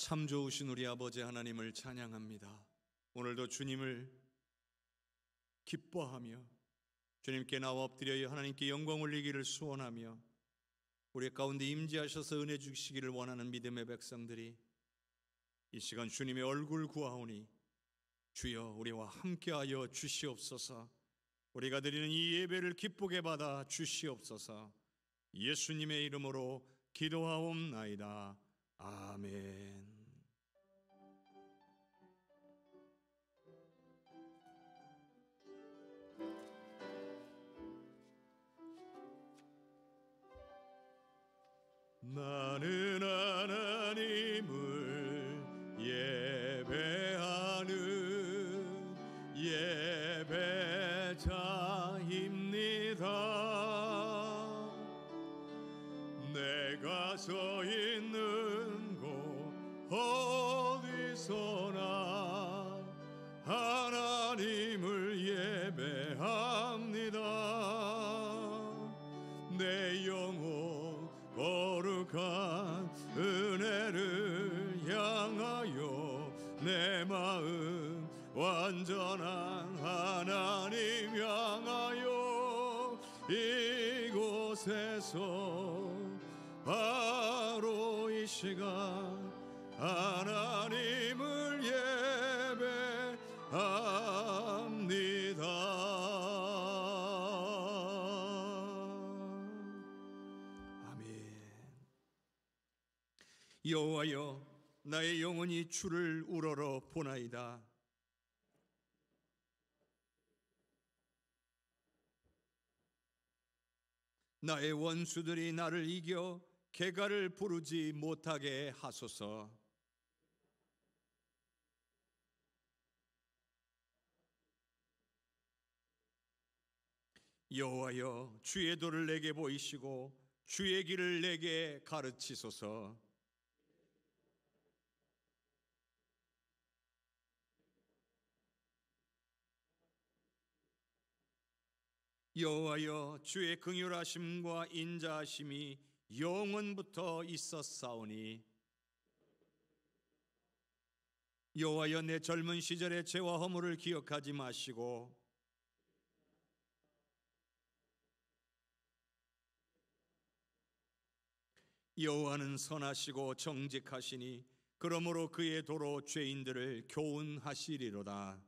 참 좋으신 우리 아버지 하나님을 찬양합니다. 오늘도 주님을 기뻐하며 주님께 나와 엎드려 하나님께 영광 올리기를 소원하며 우리 가운데 임재하셔서 은혜 주시기를 원하는 믿음의 백성들이 이 시간 주님의 얼굴 구하오니 주여 우리와 함께하여 주시옵소서. 우리가 드리는 이 예배를 기쁘게 받아 주시옵소서. 예수님의 이름으로 기도하옵나이다. 아멘. 나는 하나님을 예배하는 예배자입니다. 내가 서 있는 곳 어디서나 하나님을 예배합니다. 내 영혼 거룩한 은혜를 향하여 내 마음 완전한 하나님 향하여 이곳에서 바로 이 시간 하나님을 예배합니다. 아멘. 여호와여, 나의 영혼이 주를 우러러 보나이다. 나의 원수들이 나를 이겨 개가를 부르지 못하게 하소서. 여호와여, 주의 도를 내게 보이시고 주의 길을 내게 가르치소서. 여호와여, 주의 긍휼하심과 인자하심이 영원부터 있었사오니 여호와여, 내 젊은 시절의 죄와 허물을 기억하지 마시고 여호와는 선하시고 정직하시니 그러므로 그의 도로 죄인들을 교훈하시리로다.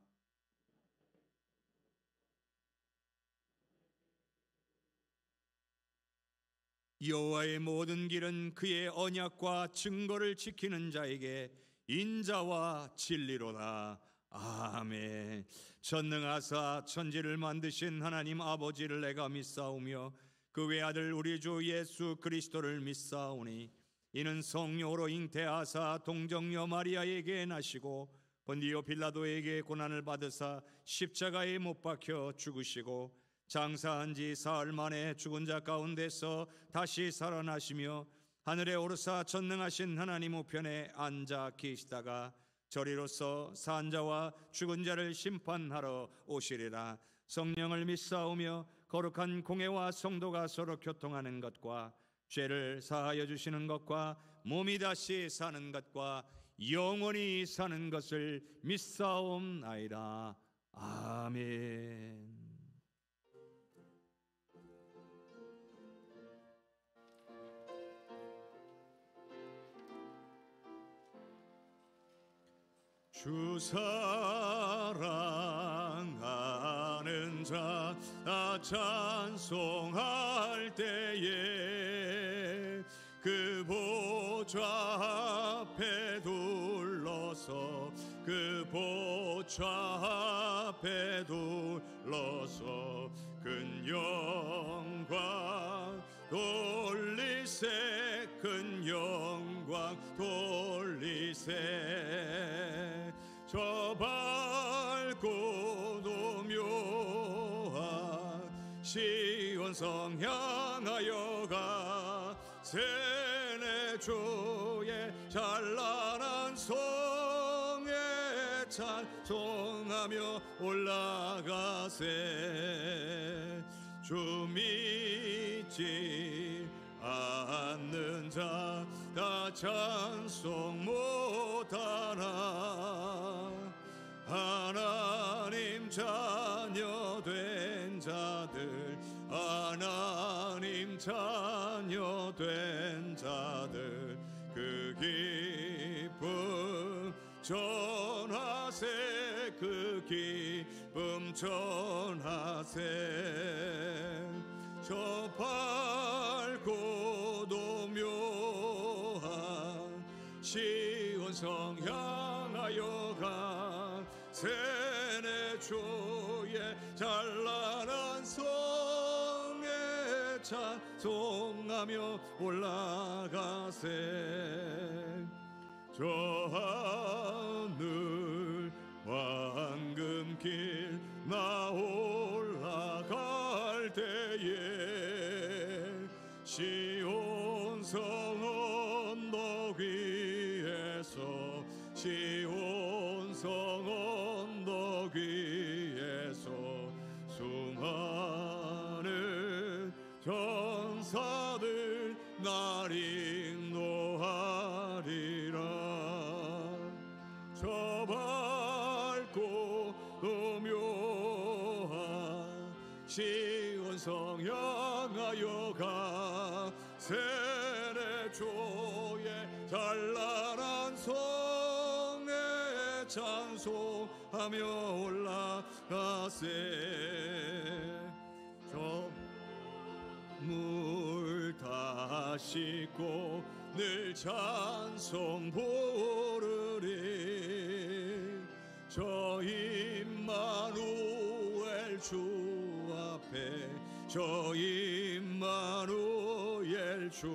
여호와의 모든 길은 그의 언약과 증거를 지키는 자에게 인자와 진리로다. 아멘. 전능하사 천지를 만드신 하나님 아버지를 내가 믿사오며 그 외아들 우리 주 예수 그리스도를 믿사오니 이는 성령으로 잉태하사 동정녀 마리아에게 나시고 본디오 빌라도에게 고난을 받으사 십자가에 못 박혀 죽으시고 장사한 지 사흘 만에 죽은 자 가운데서 다시 살아나시며 하늘에 오르사 전능하신 하나님 우편에 앉아 계시다가 저리로서 산 자와 죽은 자를 심판하러 오시리라. 성령을 믿사오며 거룩한 공회와 성도가 서로 교통하는 것과 죄를 사하여 주시는 것과 몸이 다시 사는 것과 영원히 사는 것을 믿사옵나이다. 아멘. 주 사랑하는 자 찬송할 때에 그 보좌 앞에 둘러서 그 보좌 앞에 둘러서 큰 영광 돌리세 큰 영광 돌리세 저 밝고도 묘한 시온성 향하여 가세 주의 찬란한 성에 찬송하며 올라가세 주 믿지 않는 자 다 찬송 못하나 하나님 자녀 된 자들 하나님 자녀 된 자들 그 기쁨 전하세 그 기쁨 전하세 저 밝고도 묘한 시온성 향하여 가 세네 주의 찬란한 성에 찬송하며 올라가세 저 하늘 황금길 나 올라갈 때에 시온성 언덕 위에서 시온성 언덕 위에서 수많은 전사들 날 인도하리라 저 밝고 묘한 시온성 향하여 가 세네 주의 찬란한 성에 찬송하며 올라가세 저 물 다 씻고 늘 찬송 부르리 저 임마누엘 주 앞에 저 임마누엘 주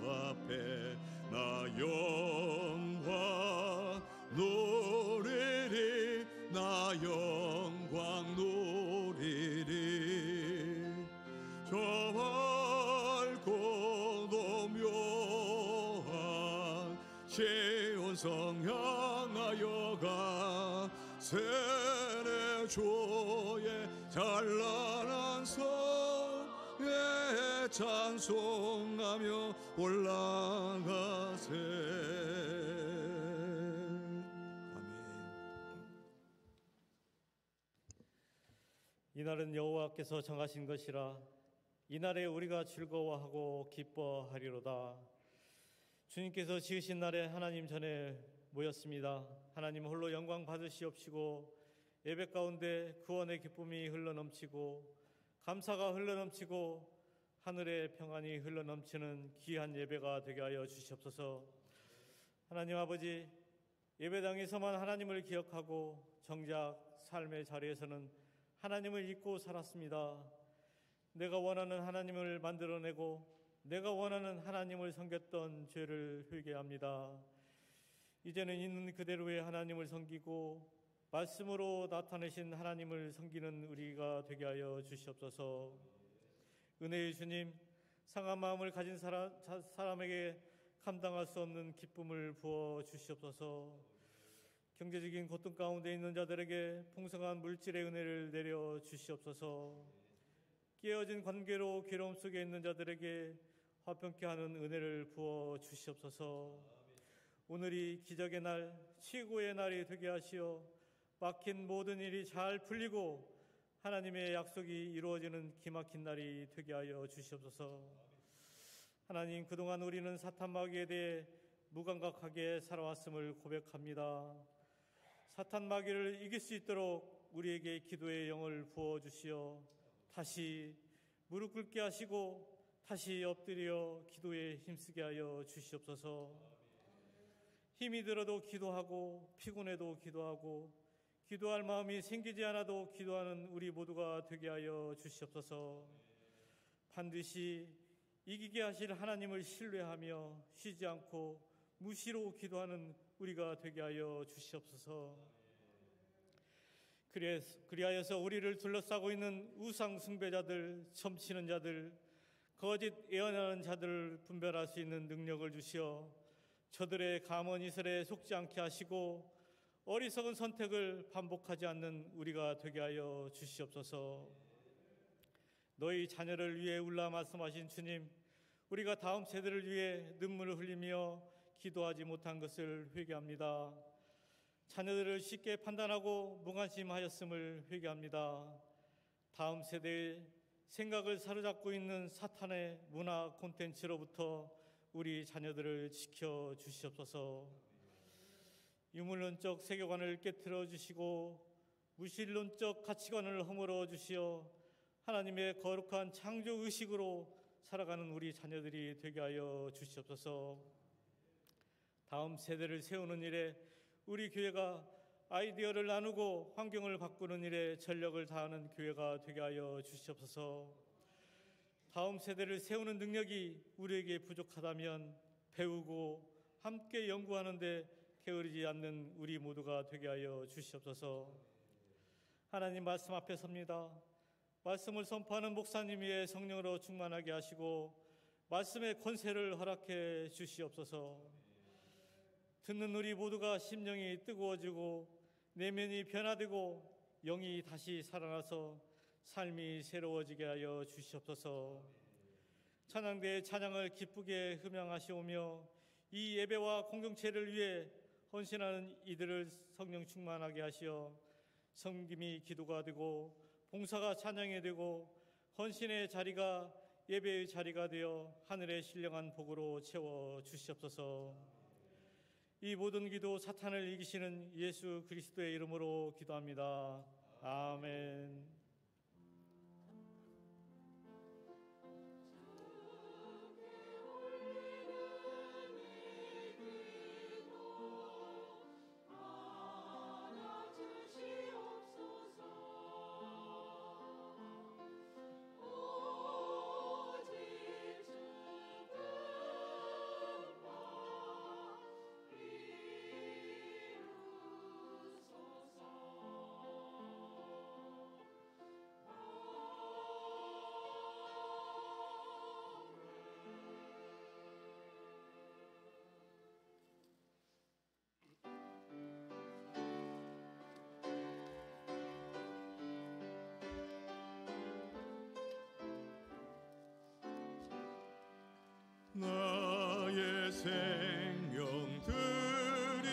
앞에 나 영광 누리리 나 영광 누리리 저 밝고도 묘한 시온성 향하여 가 세네 주의 찬란한 성에 찬송하며 올라가세 이날은 여호와께서 정하신 것이라 이날에 우리가 즐거워하고 기뻐하리로다. 주님께서 지으신 날에 하나님 전에 모였습니다. 하나님 홀로 영광 받으시옵시고 예배 가운데 구원의 기쁨이 흘러넘치고 감사가 흘러넘치고 하늘의 평안이 흘러넘치는 귀한 예배가 되게 하여 주시옵소서. 하나님 아버지, 예배당에서만 하나님을 기억하고 정작 삶의 자리에서는 하나님을 잊고 살았습니다. 내가 원하는 하나님을 만들어내고 내가 원하는 하나님을 섬겼던 죄를 회개합니다. 이제는 있는 그대로의 하나님을 섬기고 말씀으로 나타내신 하나님을 섬기는 우리가 되게 하여 주시옵소서. 은혜의 주님, 상한 마음을 가진 사람에게 감당할 수 없는 기쁨을 부어 주시옵소서. 경제적인 고통 가운데 있는 자들에게 풍성한 물질의 은혜를 내려 주시옵소서. 깨어진 관계로 괴로움 속에 있는 자들에게 화평케 하는 은혜를 부어 주시옵소서. 오늘이 기적의 날, 최고의 날이 되게 하시어 막힌 모든 일이 잘 풀리고 하나님의 약속이 이루어지는 기막힌 날이 되게 하여 주시옵소서. 하나님, 그동안 우리는 사탄 마귀에 대해 무감각하게 살아왔음을 고백합니다. 사탄 마귀를 이길 수 있도록 우리에게 기도의 영을 부어주시어 다시 무릎 꿇게 하시고 다시 엎드려 기도에 힘쓰게 하여 주시옵소서. 힘이 들어도 기도하고 피곤해도 기도하고 기도할 마음이 생기지 않아도 기도하는 우리 모두가 되게 하여 주시옵소서. 반드시 이기게 하실 하나님을 신뢰하며 쉬지 않고 무시로 기도하는 우리가 되게 하여 주시옵소서. 그리하여서 우리를 둘러싸고 있는 우상 숭배자들, 점치는 자들, 거짓 예언하는 자들을 분별할 수 있는 능력을 주시어 저들의 감언 이설에 속지 않게 하시고 어리석은 선택을 반복하지 않는 우리가 되게 하여 주시옵소서. 너희 자녀를 위해 울라 말씀하신 주님, 우리가 다음 세대를 위해 눈물을 흘리며 기도하지 못한 것을 회개합니다. 자녀들을 쉽게 판단하고 무관심하였음을 회개합니다. 다음 세대의 생각을 사로잡고 있는 사탄의 문화 콘텐츠로부터 우리 자녀들을 지켜 주시옵소서. 유물론적 세계관을 깨트려 주시고 무신론적 가치관을 허물어 주시어 하나님의 거룩한 창조 의식으로 살아가는 우리 자녀들이 되게 하여 주시옵소서. 다음 세대를 세우는 일에 우리 교회가 아이디어를 나누고 환경을 바꾸는 일에 전력을 다하는 교회가 되게 하여 주시옵소서. 다음 세대를 세우는 능력이 우리에게 부족하다면 배우고 함께 연구하는 데 게으르지 않는 우리 모두가 되게 하여 주시옵소서. 하나님 말씀 앞에 섭니다. 말씀을 선포하는 목사님 위에 성령으로 충만하게 하시고 말씀의 권세를 허락해 주시옵소서. 듣는 우리 모두가 심령이 뜨거워지고 내면이 변화되고 영이 다시 살아나서 삶이 새로워지게 하여 주시옵소서. 찬양대의 찬양을 기쁘게 흠양하시오며 이 예배와 공동체를 위해 헌신하는 이들을 성령 충만하게 하시어 섬김이 기도가 되고 봉사가 찬양이 되고 헌신의 자리가 예배의 자리가 되어 하늘의 신령한 복으로 채워 주시옵소서. 이 모든 기도 사탄을 이기시는 예수 그리스도의 이름으로 기도합니다. 아멘. 나의 생명 드리리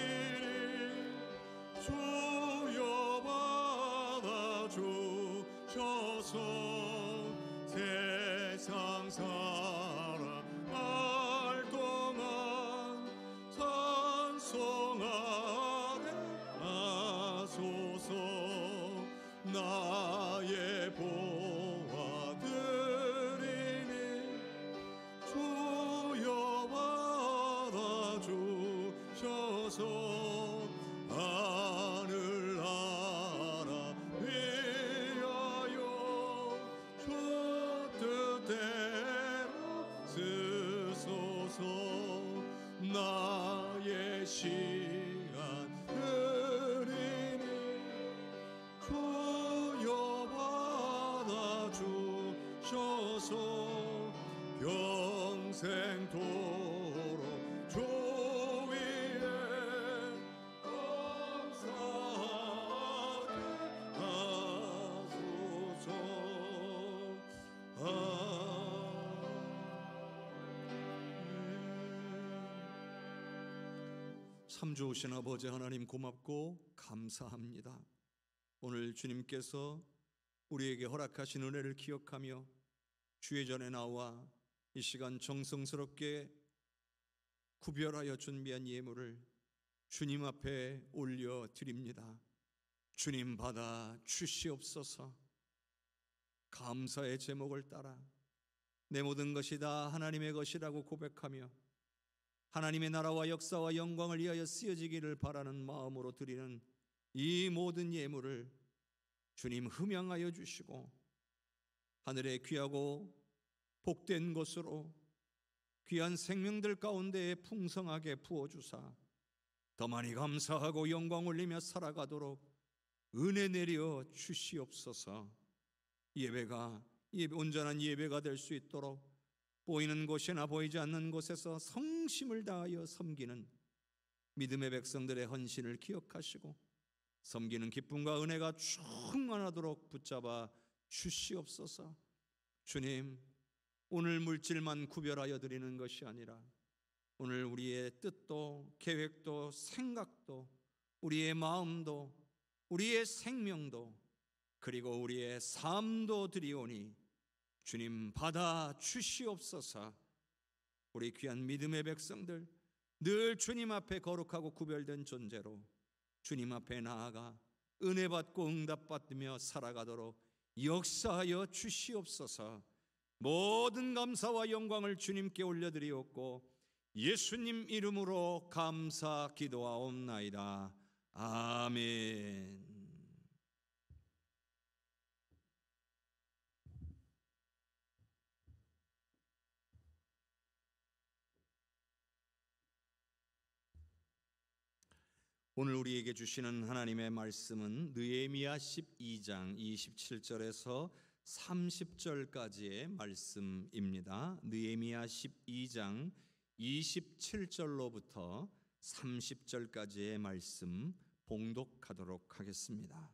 주여 받아 주셔서 세상 살아갈 동안 찬송하게 하소서. 나의 보아 드리니 주여 받아 주셔서 하늘나라 위하여 주 뜻대로 쓰소서. 나의 시간 드리니 주여 받아 주셔서 평생도록 주 위에 감사하게 하소서. 참 좋으신 아버지 하나님 고맙고 감사합니다. 오늘 주님께서 우리에게 허락하신 은혜를 기억하며 주의 전에 나와 이 시간 정성스럽게 구별하여 준비한 예물을 주님 앞에 올려드립니다. 주님 받아 주시옵소서. 감사의 제목을 따라 내 모든 것이 다 하나님의 것이라고 고백하며 하나님의 나라와 역사와 영광을 위하여 쓰여지기를 바라는 마음으로 드리는 이 모든 예물을 주님 흠양하여 주시고 하늘의 귀하고 복된 것으로 귀한 생명들 가운데에 풍성하게 부어주사 더 많이 감사하고 영광 올리며 살아가도록 은혜 내려 주시옵소서. 예배가 온전한 예배가 될 수 있도록 보이는 곳이나 보이지 않는 곳에서 성심을 다하여 섬기는 믿음의 백성들의 헌신을 기억하시고 섬기는 기쁨과 은혜가 충만하도록 붙잡아 주시옵소서. 주님, 오늘 물질만 구별하여 드리는 것이 아니라 오늘 우리의 뜻도 계획도 생각도 우리의 마음도 우리의 생명도 그리고 우리의 삶도 드리오니 주님 받아 주시옵소서. 우리 귀한 믿음의 백성들 늘 주님 앞에 거룩하고 구별된 존재로 주님 앞에 나아가 은혜 받고 응답 받으며 살아가도록 역사하여 주시옵소서. 모든 감사와 영광을 주님께 올려드리옵고 예수님 이름으로 감사 기도하옵나이다. 아멘. 오늘 우리에게 주시는 하나님의 말씀은 느헤미야 12장 27절에서 30절까지의 말씀입니다. 느헤미야 12장 27절로부터 30절까지의 말씀 봉독하도록 하겠습니다.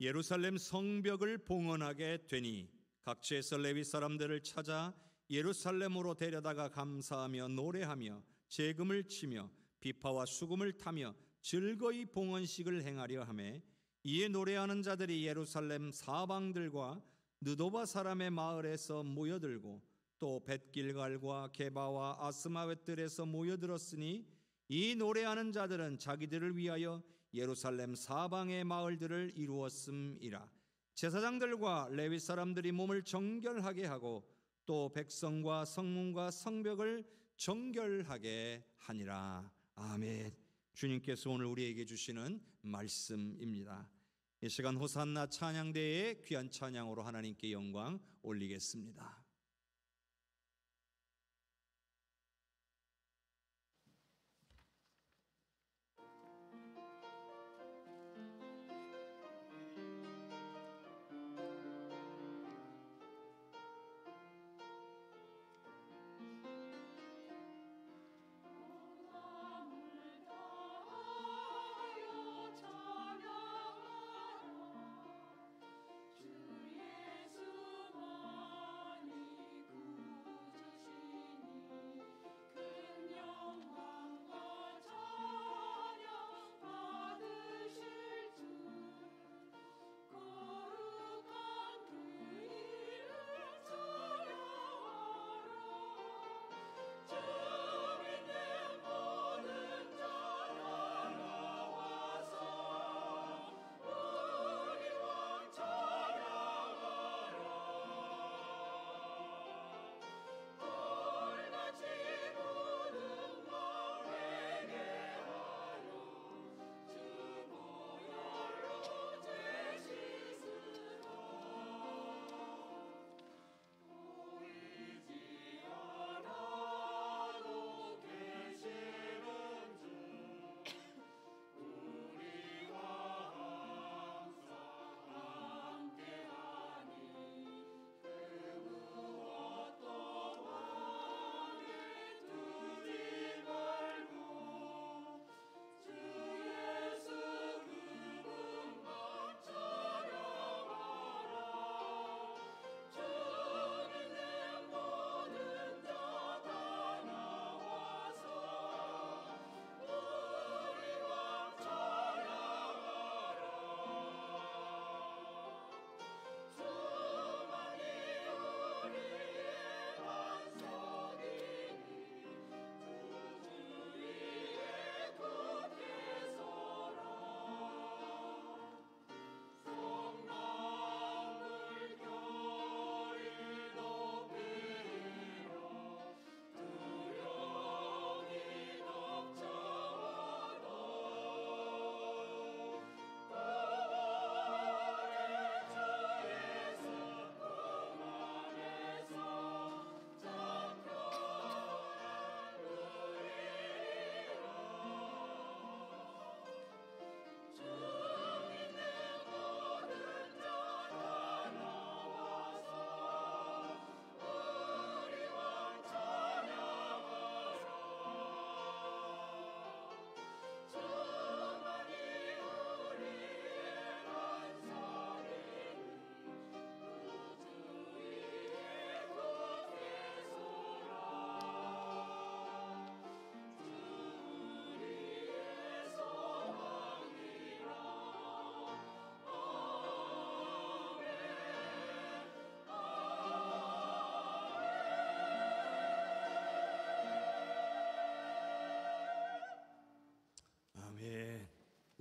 예루살렘 성벽을 봉헌하게 되니 각지에서 레위 사람들을 찾아 예루살렘으로 데려다가 감사하며 노래하며 제금을 치며 비파와 수금을 타며 즐거이 봉헌식을 행하려 하매 이에 노래하는 자들이 예루살렘 사방들과 느도바 사람의 마을에서 모여들고 또 벳길갈과 게바와 아스마웻들에서 모여들었으니 이 노래하는 자들은 자기들을 위하여 예루살렘 사방의 마을들을 이루었음이라. 제사장들과 레위 사람들이 몸을 정결하게 하고 또 백성과 성문과 성벽을 정결하게 하니라. 아멘. 주님께서 오늘 우리에게 주시는 말씀입니다. 이 시간 호산나 찬양대의 귀한 찬양으로 하나님께 영광 올리겠습니다.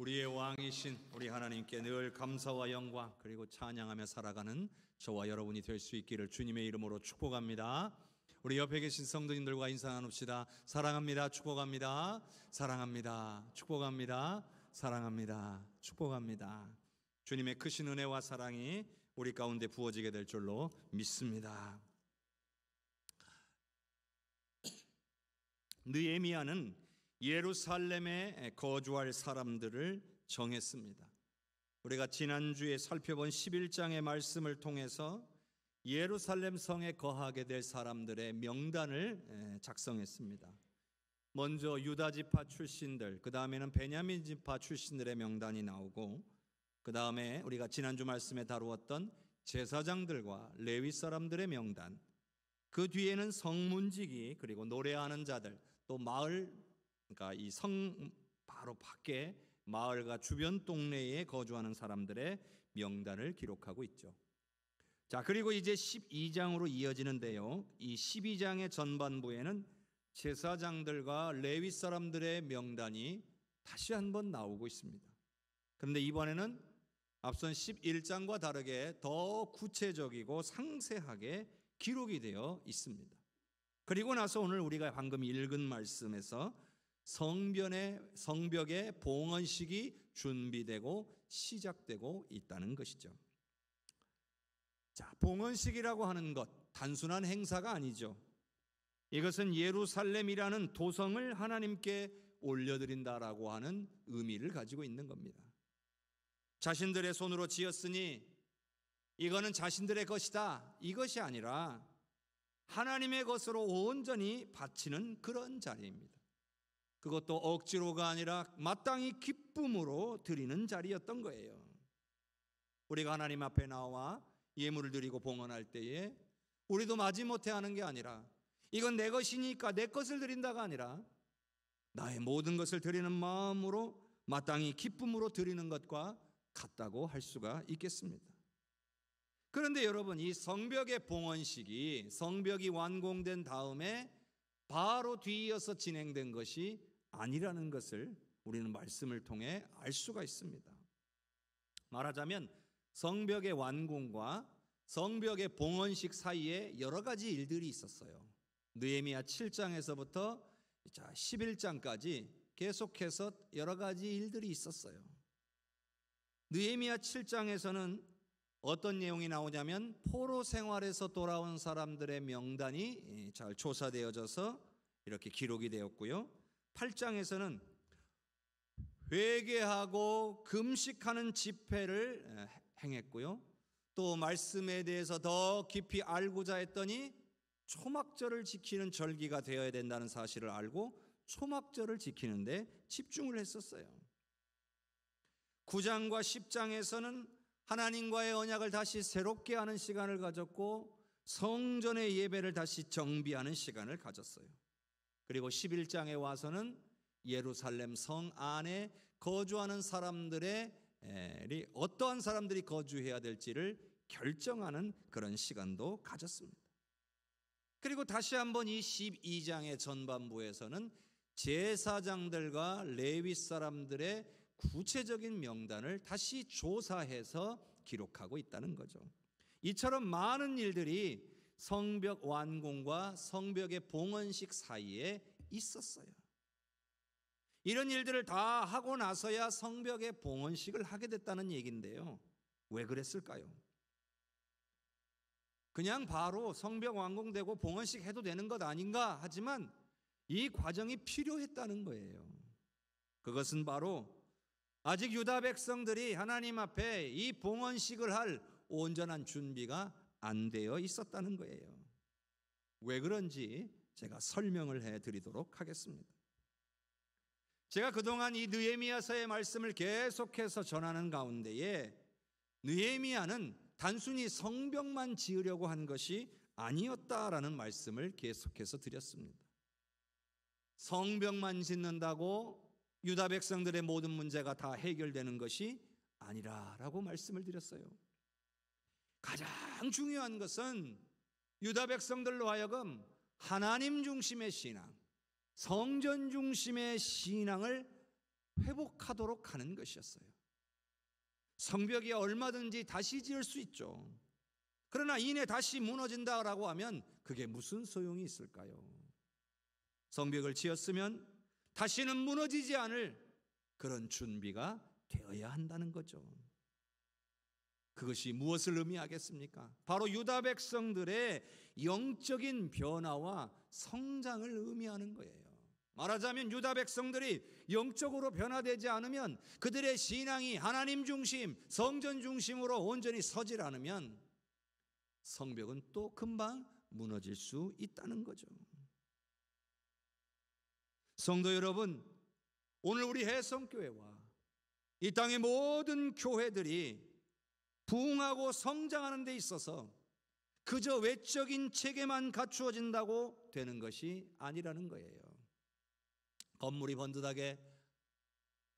우리의 왕이신 우리 하나님께 늘 감사와 영광 그리고 찬양하며 살아가는 저와 여러분이 될 수 있기를 주님의 이름으로 축복합니다. 우리 옆에 계신 성도님들과 인사 나눕시다. 사랑합니다. 축복합니다. 사랑합니다. 축복합니다. 사랑합니다. 축복합니다. 주님의 크신 은혜와 사랑이 우리 가운데 부어지게 될 줄로 믿습니다. 느헤미야는 예루살렘에 거주할 사람들을 정했습니다. 우리가 지난주에 살펴본 11장의 말씀을 통해서 예루살렘 성에 거하게 될 사람들의 명단을 작성했습니다. 먼저 유다 지파 출신들, 그 다음에는 베냐민 지파 출신들의 명단이 나오고, 그 다음에 우리가 지난주 말씀에 다루었던 제사장들과 레위 사람들의 명단, 그 뒤에는 성문지기, 그리고 노래하는 자들, 또 마을, 그러니까 이 성 바로 밖에 마을과 주변 동네에 거주하는 사람들의 명단을 기록하고 있죠. 자, 그리고 이제 12장으로 이어지는데요. 이 12장의 전반부에는 제사장들과 레위 사람들의 명단이 다시 한번 나오고 있습니다. 그런데 이번에는 앞선 11장과 다르게 더 구체적이고 상세하게 기록이 되어 있습니다. 그리고 나서 오늘 우리가 방금 읽은 말씀에서 성벽의 봉헌식이 준비되고 시작되고 있다는 것이죠. 자, 봉헌식이라고 하는 것 단순한 행사가 아니죠. 이것은 예루살렘이라는 도성을 하나님께 올려드린다라고 하는 의미를 가지고 있는 겁니다. 자신들의 손으로 지었으니 이거는 자신들의 것이다, 이것이 아니라 하나님의 것으로 온전히 바치는 그런 자리입니다. 그것도 억지로가 아니라 마땅히 기쁨으로 드리는 자리였던 거예요. 우리가 하나님 앞에 나와 예물을 드리고 봉헌할 때에 우리도 마지못해 하는 게 아니라 이건 내 것이니까 내 것을 드린다가 아니라 나의 모든 것을 드리는 마음으로 마땅히 기쁨으로 드리는 것과 같다고 할 수가 있겠습니다. 그런데 여러분, 이 성벽의 봉헌식이 성벽이 완공된 다음에 바로 뒤이어서 진행된 것이 아니라는 것을 우리는 말씀을 통해 알 수가 있습니다. 말하자면 성벽의 완공과 성벽의 봉헌식 사이에 여러 가지 일들이 있었어요. 느헤미야 7장에서부터 11장까지 계속해서 여러 가지 일들이 있었어요. 느헤미야 7장에서는 어떤 내용이 나오냐면 포로 생활에서 돌아온 사람들의 명단이 잘 조사되어져서 이렇게 기록이 되었고요. 8장에서는 회개하고 금식하는 집회를 행했고요. 또 말씀에 대해서 더 깊이 알고자 했더니 초막절을 지키는 절기가 되어야 된다는 사실을 알고 초막절을 지키는데 집중을 했었어요. 9장과 10장에서는 하나님과의 언약을 다시 새롭게 하는 시간을 가졌고 성전의 예배를 다시 정비하는 시간을 가졌어요. 그리고 11장에 와서는 예루살렘 성 안에 거주하는 사람들의 어떠한 사람들이 거주해야 될지를 결정하는 그런 시간도 가졌습니다. 그리고 다시 한번 이 12장의 전반부에서는 제사장들과 레위 사람들의 구체적인 명단을 다시 조사해서 기록하고 있다는 거죠. 이처럼 많은 일들이 성벽 완공과 성벽의 봉헌식 사이에 있었어요. 이런 일들을 다 하고 나서야 성벽의 봉헌식을 하게 됐다는 얘기인데요. 왜 그랬을까요? 그냥 바로 성벽 완공되고 봉헌식 해도 되는 것 아닌가 하지만 이 과정이 필요했다는 거예요. 그것은 바로 아직 유다 백성들이 하나님 앞에 이 봉헌식을 할 온전한 준비가 안 되어 있었다는 거예요. 왜 그런지 제가 설명을 해드리도록 하겠습니다. 제가 그동안 이 느헤미야서의 말씀을 계속해서 전하는 가운데에 느헤미야는 단순히 성벽만 지으려고 한 것이 아니었다라는 말씀을 계속해서 드렸습니다. 성벽만 짓는다고 유다 백성들의 모든 문제가 다 해결되는 것이 아니라라고 말씀을 드렸어요. 가장 중요한 것은 유다 백성들로 하여금 하나님 중심의 신앙, 성전 중심의 신앙을 회복하도록 하는 것이었어요. 성벽이 얼마든지 다시 지을 수 있죠. 그러나 이내 다시 무너진다라고 하면 그게 무슨 소용이 있을까요? 성벽을 지었으면 다시는 무너지지 않을 그런 준비가 되어야 한다는 거죠. 그것이 무엇을 의미하겠습니까? 바로 유다 백성들의 영적인 변화와 성장을 의미하는 거예요. 말하자면 유다 백성들이 영적으로 변화되지 않으면, 그들의 신앙이 하나님 중심, 성전 중심으로 온전히 서질 않으면 성벽은 또 금방 무너질 수 있다는 거죠. 성도 여러분, 오늘 우리 해성교회와 이 땅의 모든 교회들이 부흥하고 성장하는 데 있어서 그저 외적인 체계만 갖추어진다고 되는 것이 아니라는 거예요. 건물이 번듯하게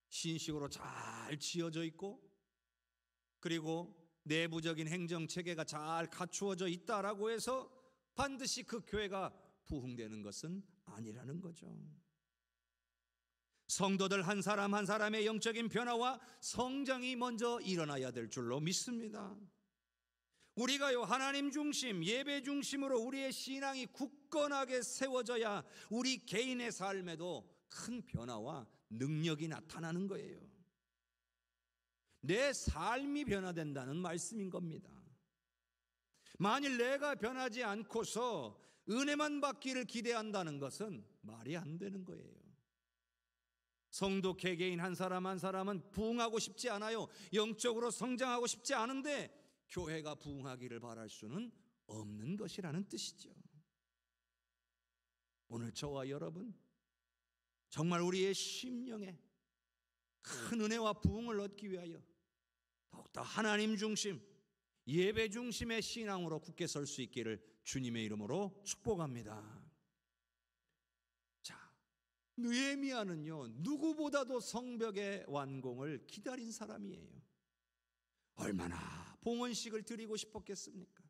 신식으로 잘 지어져 있고, 그리고 내부적인 행정 체계가 잘 갖추어져 있다라고 해서 반드시 그 교회가 부흥되는 것은 아니라는 거죠. 성도들 한 사람 한 사람의 영적인 변화와 성장이 먼저 일어나야 될 줄로 믿습니다. 우리가요, 하나님 중심, 예배 중심으로 우리의 신앙이 굳건하게 세워져야 우리 개인의 삶에도 큰 변화와 능력이 나타나는 거예요. 내 삶이 변화된다는 말씀인 겁니다. 만일 내가 변하지 않고서 은혜만 받기를 기대한다는 것은 말이 안 되는 거예요. 성도 개개인 한 사람 한 사람은 부흥하고 싶지 않아요. 영적으로 성장하고 싶지 않은데 교회가 부흥하기를 바랄 수는 없는 것이라는 뜻이죠. 오늘 저와 여러분, 정말 우리의 심령에 큰 은혜와 부흥을 얻기 위하여 더욱더 하나님 중심, 예배 중심의 신앙으로 굳게 설 수 있기를 주님의 이름으로 축복합니다. 자, 느헤미야는요, 누구보다도 성벽의 완공을 기다린 사람이에요. 얼마나 봉헌식을 드리고 싶었겠습니까?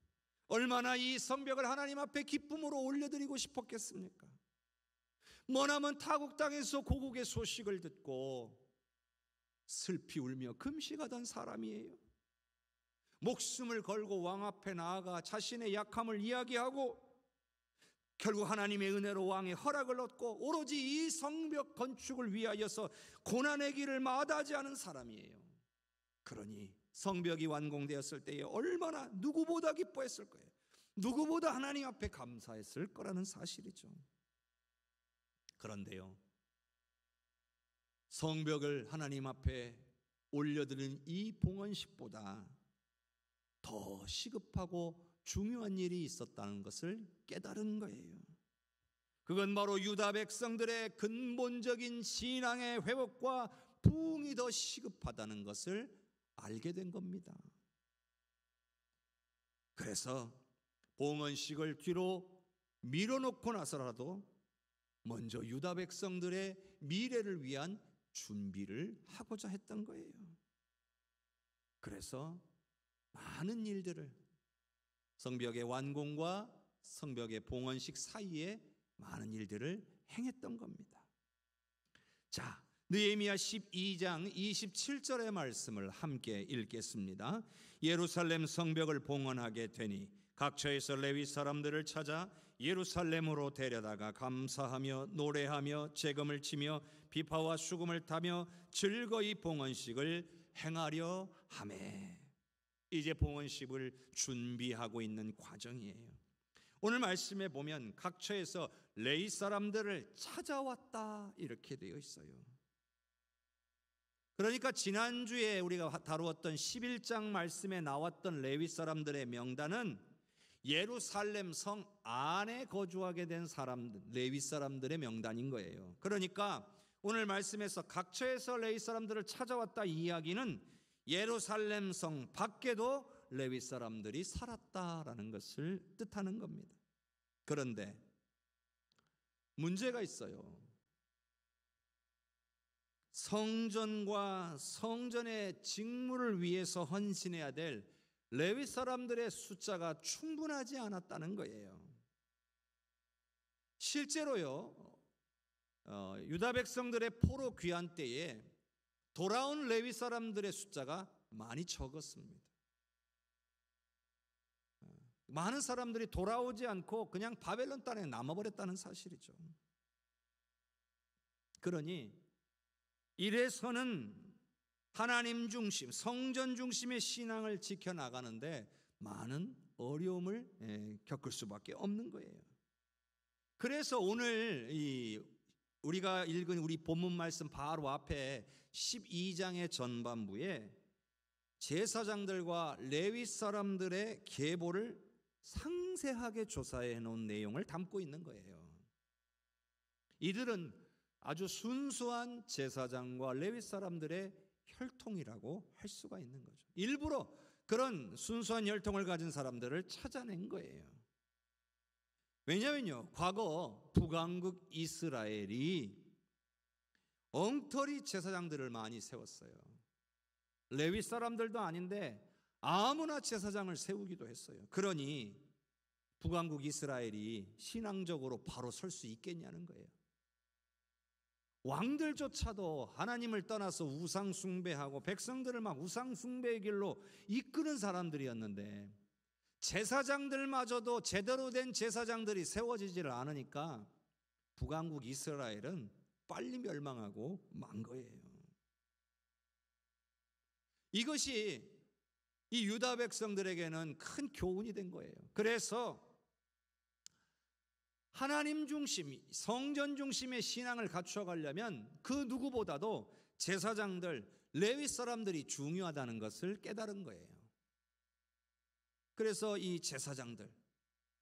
얼마나 이 성벽을 하나님 앞에 기쁨으로 올려드리고 싶었겠습니까? 머나먼 타국 땅에서 고국의 소식을 듣고 슬피 울며 금식하던 사람이에요. 목숨을 걸고 왕 앞에 나아가 자신의 약함을 이야기하고 결국 하나님의 은혜로 왕의 허락을 얻고 오로지 이 성벽 건축을 위하여서 고난의 길을 마다하지 않은 사람이에요. 그러니 성벽이 완공되었을 때에 얼마나 누구보다 기뻐했을 거예요. 누구보다 하나님 앞에 감사했을 거라는 사실이죠. 그런데요, 성벽을 하나님 앞에 올려드리는 이 봉헌식보다 더 시급하고 중요한 일이 있었다는 것을 깨달은 거예요. 그건 바로 유다 백성들의 근본적인 신앙의 회복과 부흥이 더 시급하다는 것을 알게 된 겁니다. 그래서 봉헌식을 뒤로 밀어놓고 나서라도 먼저 유다 백성들의 미래를 위한 준비를 하고자 했던 거예요. 그래서 많은 일들을, 성벽의 완공과 성벽의 봉헌식 사이에 많은 일들을 행했던 겁니다. 자, 느헤미야 12장 27절의 말씀을 함께 읽겠습니다. 예루살렘 성벽을 봉헌하게 되니 각처에서 레위 사람들을 찾아 예루살렘으로 데려다가 감사하며 노래하며 재금을 치며 비파와 수금을 타며 즐거이 봉헌식을 행하려 하매. 이제 봉헌식을 준비하고 있는 과정이에요. 오늘 말씀에 보면 각처에서 레위 사람들을 찾아왔다 이렇게 되어 있어요. 그러니까 지난주에 우리가 다루었던 11장 말씀에 나왔던 레위 사람들의 명단은 예루살렘 성 안에 거주하게 된 사람들, 레위 사람들의 명단인 거예요. 그러니까 오늘 말씀에서 각처에서 레위 사람들을 찾아왔다 이 이야기는 예루살렘 성 밖에도 레위 사람들이 살았다라는 것을 뜻하는 겁니다. 그런데 문제가 있어요. 성전과 성전의 직무를 위해서 헌신해야 될 레위 사람들의 숫자가 충분하지 않았다는 거예요. 실제로요, 유다 백성들의 포로 귀환 때에 돌아온 레위 사람들의 숫자가 많이 적었습니다. 많은 사람들이 돌아오지 않고 그냥 바벨론 땅에 남아버렸다는 사실이죠. 그러니 이래서는 하나님 중심, 성전 중심의 신앙을 지켜나가는데 많은 어려움을 겪을 수밖에 없는 거예요. 그래서 오늘 우리가 읽은 우리 본문 말씀 바로 앞에 12장의 전반부에 제사장들과 레위 사람들의 계보를 상세하게 조사해 놓은 내용을 담고 있는 거예요. 이들은 아주 순수한 제사장과 레위 사람들의 혈통이라고 할 수가 있는 거죠. 일부러 그런 순수한 혈통을 가진 사람들을 찾아낸 거예요. 왜냐면요, 과거 북왕국 이스라엘이 엉터리 제사장들을 많이 세웠어요. 레위 사람들도 아닌데 아무나 제사장을 세우기도 했어요. 그러니 북왕국 이스라엘이 신앙적으로 바로 설 수 있겠냐는 거예요. 왕들조차도 하나님을 떠나서 우상 숭배하고 백성들을 막 우상 숭배의 길로 이끄는 사람들이었는데 제사장들마저도 제대로 된 제사장들이 세워지지를 않으니까 북왕국 이스라엘은 빨리 멸망하고 만 거예요. 이것이 이 유다 백성들에게는 큰 교훈이 된 거예요. 그래서 하나님 중심, 성전 중심의 신앙을 갖춰가려면 그 누구보다도 제사장들, 레위 사람들이 중요하다는 것을 깨달은 거예요. 그래서 이 제사장들,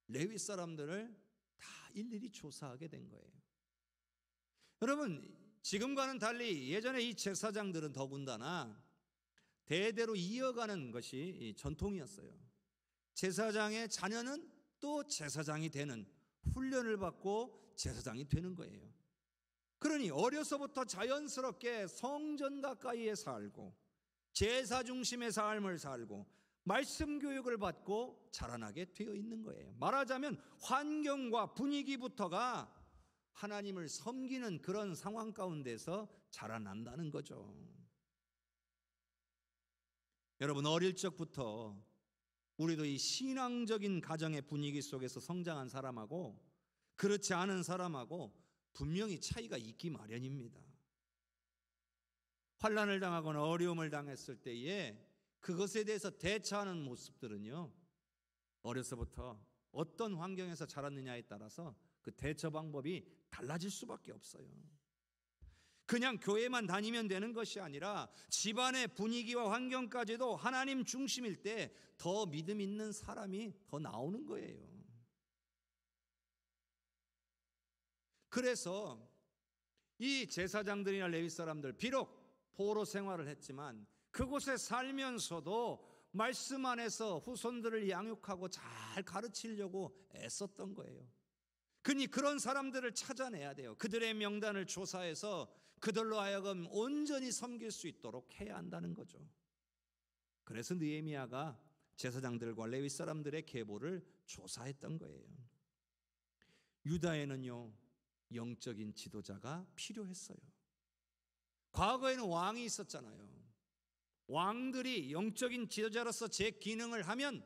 레위 사람들을 다 일일이 조사하게 된 거예요. 여러분, 지금과는 달리 예전에 이 제사장들은 더군다나 대대로 이어가는 것이 전통이었어요. 제사장의 자녀는 또 제사장이 되는 훈련을 받고 제사장이 되는 거예요. 그러니 어려서부터 자연스럽게 성전 가까이에 살고 제사 중심의 삶을 살고 말씀 교육을 받고 자라나게 되어 있는 거예요. 말하자면 환경과 분위기부터가 하나님을 섬기는 그런 상황 가운데서 자라난다는 거죠. 여러분, 어릴 적부터 우리도 이 신앙적인 가정의 분위기 속에서 성장한 사람하고 그렇지 않은 사람하고 분명히 차이가 있기 마련입니다. 환난을 당하거나 어려움을 당했을 때에 그것에 대해서 대처하는 모습들은요, 어려서부터 어떤 환경에서 자랐느냐에 따라서 그 대처 방법이 달라질 수밖에 없어요. 그냥 교회만 다니면 되는 것이 아니라 집안의 분위기와 환경까지도 하나님 중심일 때 더 믿음 있는 사람이 더 나오는 거예요. 그래서 이 제사장들이나 레위 사람들, 비록 포로 생활을 했지만 그곳에 살면서도 말씀 안에서 후손들을 양육하고 잘 가르치려고 애썼던 거예요. 그니 그런 사람들을 찾아내야 돼요. 그들의 명단을 조사해서 그들로 하여금 온전히 섬길 수 있도록 해야 한다는 거죠. 그래서 느헤미야가 제사장들과 레위 사람들의 계보를 조사했던 거예요. 유다에는요, 영적인 지도자가 필요했어요. 과거에는 왕이 있었잖아요. 왕들이 영적인 지도자로서 제 기능을 하면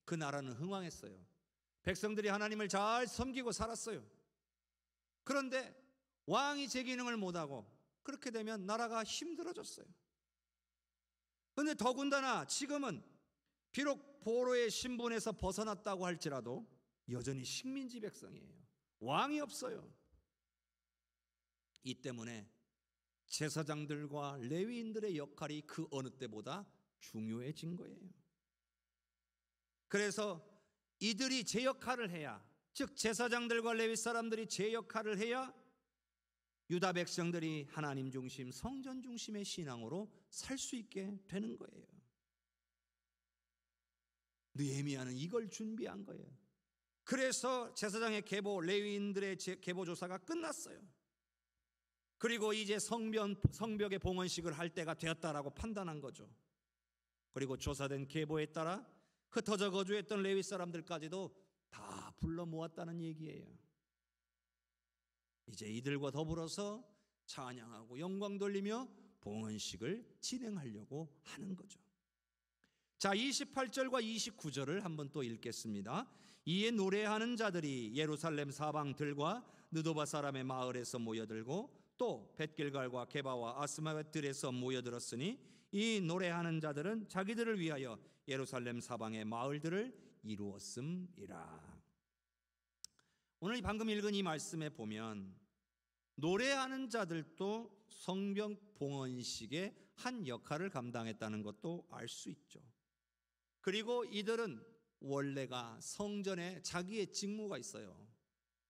그 나라는 흥왕했어요. 백성들이 하나님을 잘 섬기고 살았어요. 그런데 왕이 제 기능을 못하고 그렇게 되면 나라가 힘들어졌어요. 그런데 더군다나 지금은 비록 포로의 신분에서 벗어났다고 할지라도 여전히 식민지 백성이에요. 왕이 없어요. 이 때문에 제사장들과 레위인들의 역할이 그 어느 때보다 중요해진 거예요. 그래서 이들이 제 역할을 해야, 즉 제사장들과 레위 사람들이 제 역할을 해야 유다 백성들이 하나님 중심, 성전 중심의 신앙으로 살 수 있게 되는 거예요. 느헤미야는 이걸 준비한 거예요. 그래서 제사장의 계보, 레위인들의 계보 조사가 끝났어요. 그리고 이제 성벽의 봉헌식을 할 때가 되었다라고 판단한 거죠. 그리고 조사된 계보에 따라 흩어져 거주했던 레위 사람들까지도 다 불러 모았다는 얘기예요. 이제 이들과 더불어서 찬양하고 영광 돌리며 봉헌식을 진행하려고 하는 거죠. 자, 28절과 29절을 한번 또 읽겠습니다. 이에 노래하는 자들이 예루살렘 사방들과 느도바 사람의 마을에서 모여들고 또 벳길갈과 게바와 아스마vet들에서 모여들었으니 이 노래하는 자들은 자기들을 위하여 예루살렘 사방의 마을들을 이루었음이라. 오늘 방금 읽은 이 말씀에 보면 노래하는 자들도 성벽 봉헌식의 한 역할을 감당했다는 것도 알 수 있죠. 그리고 이들은 원래가 성전에 자기의 직무가 있어요.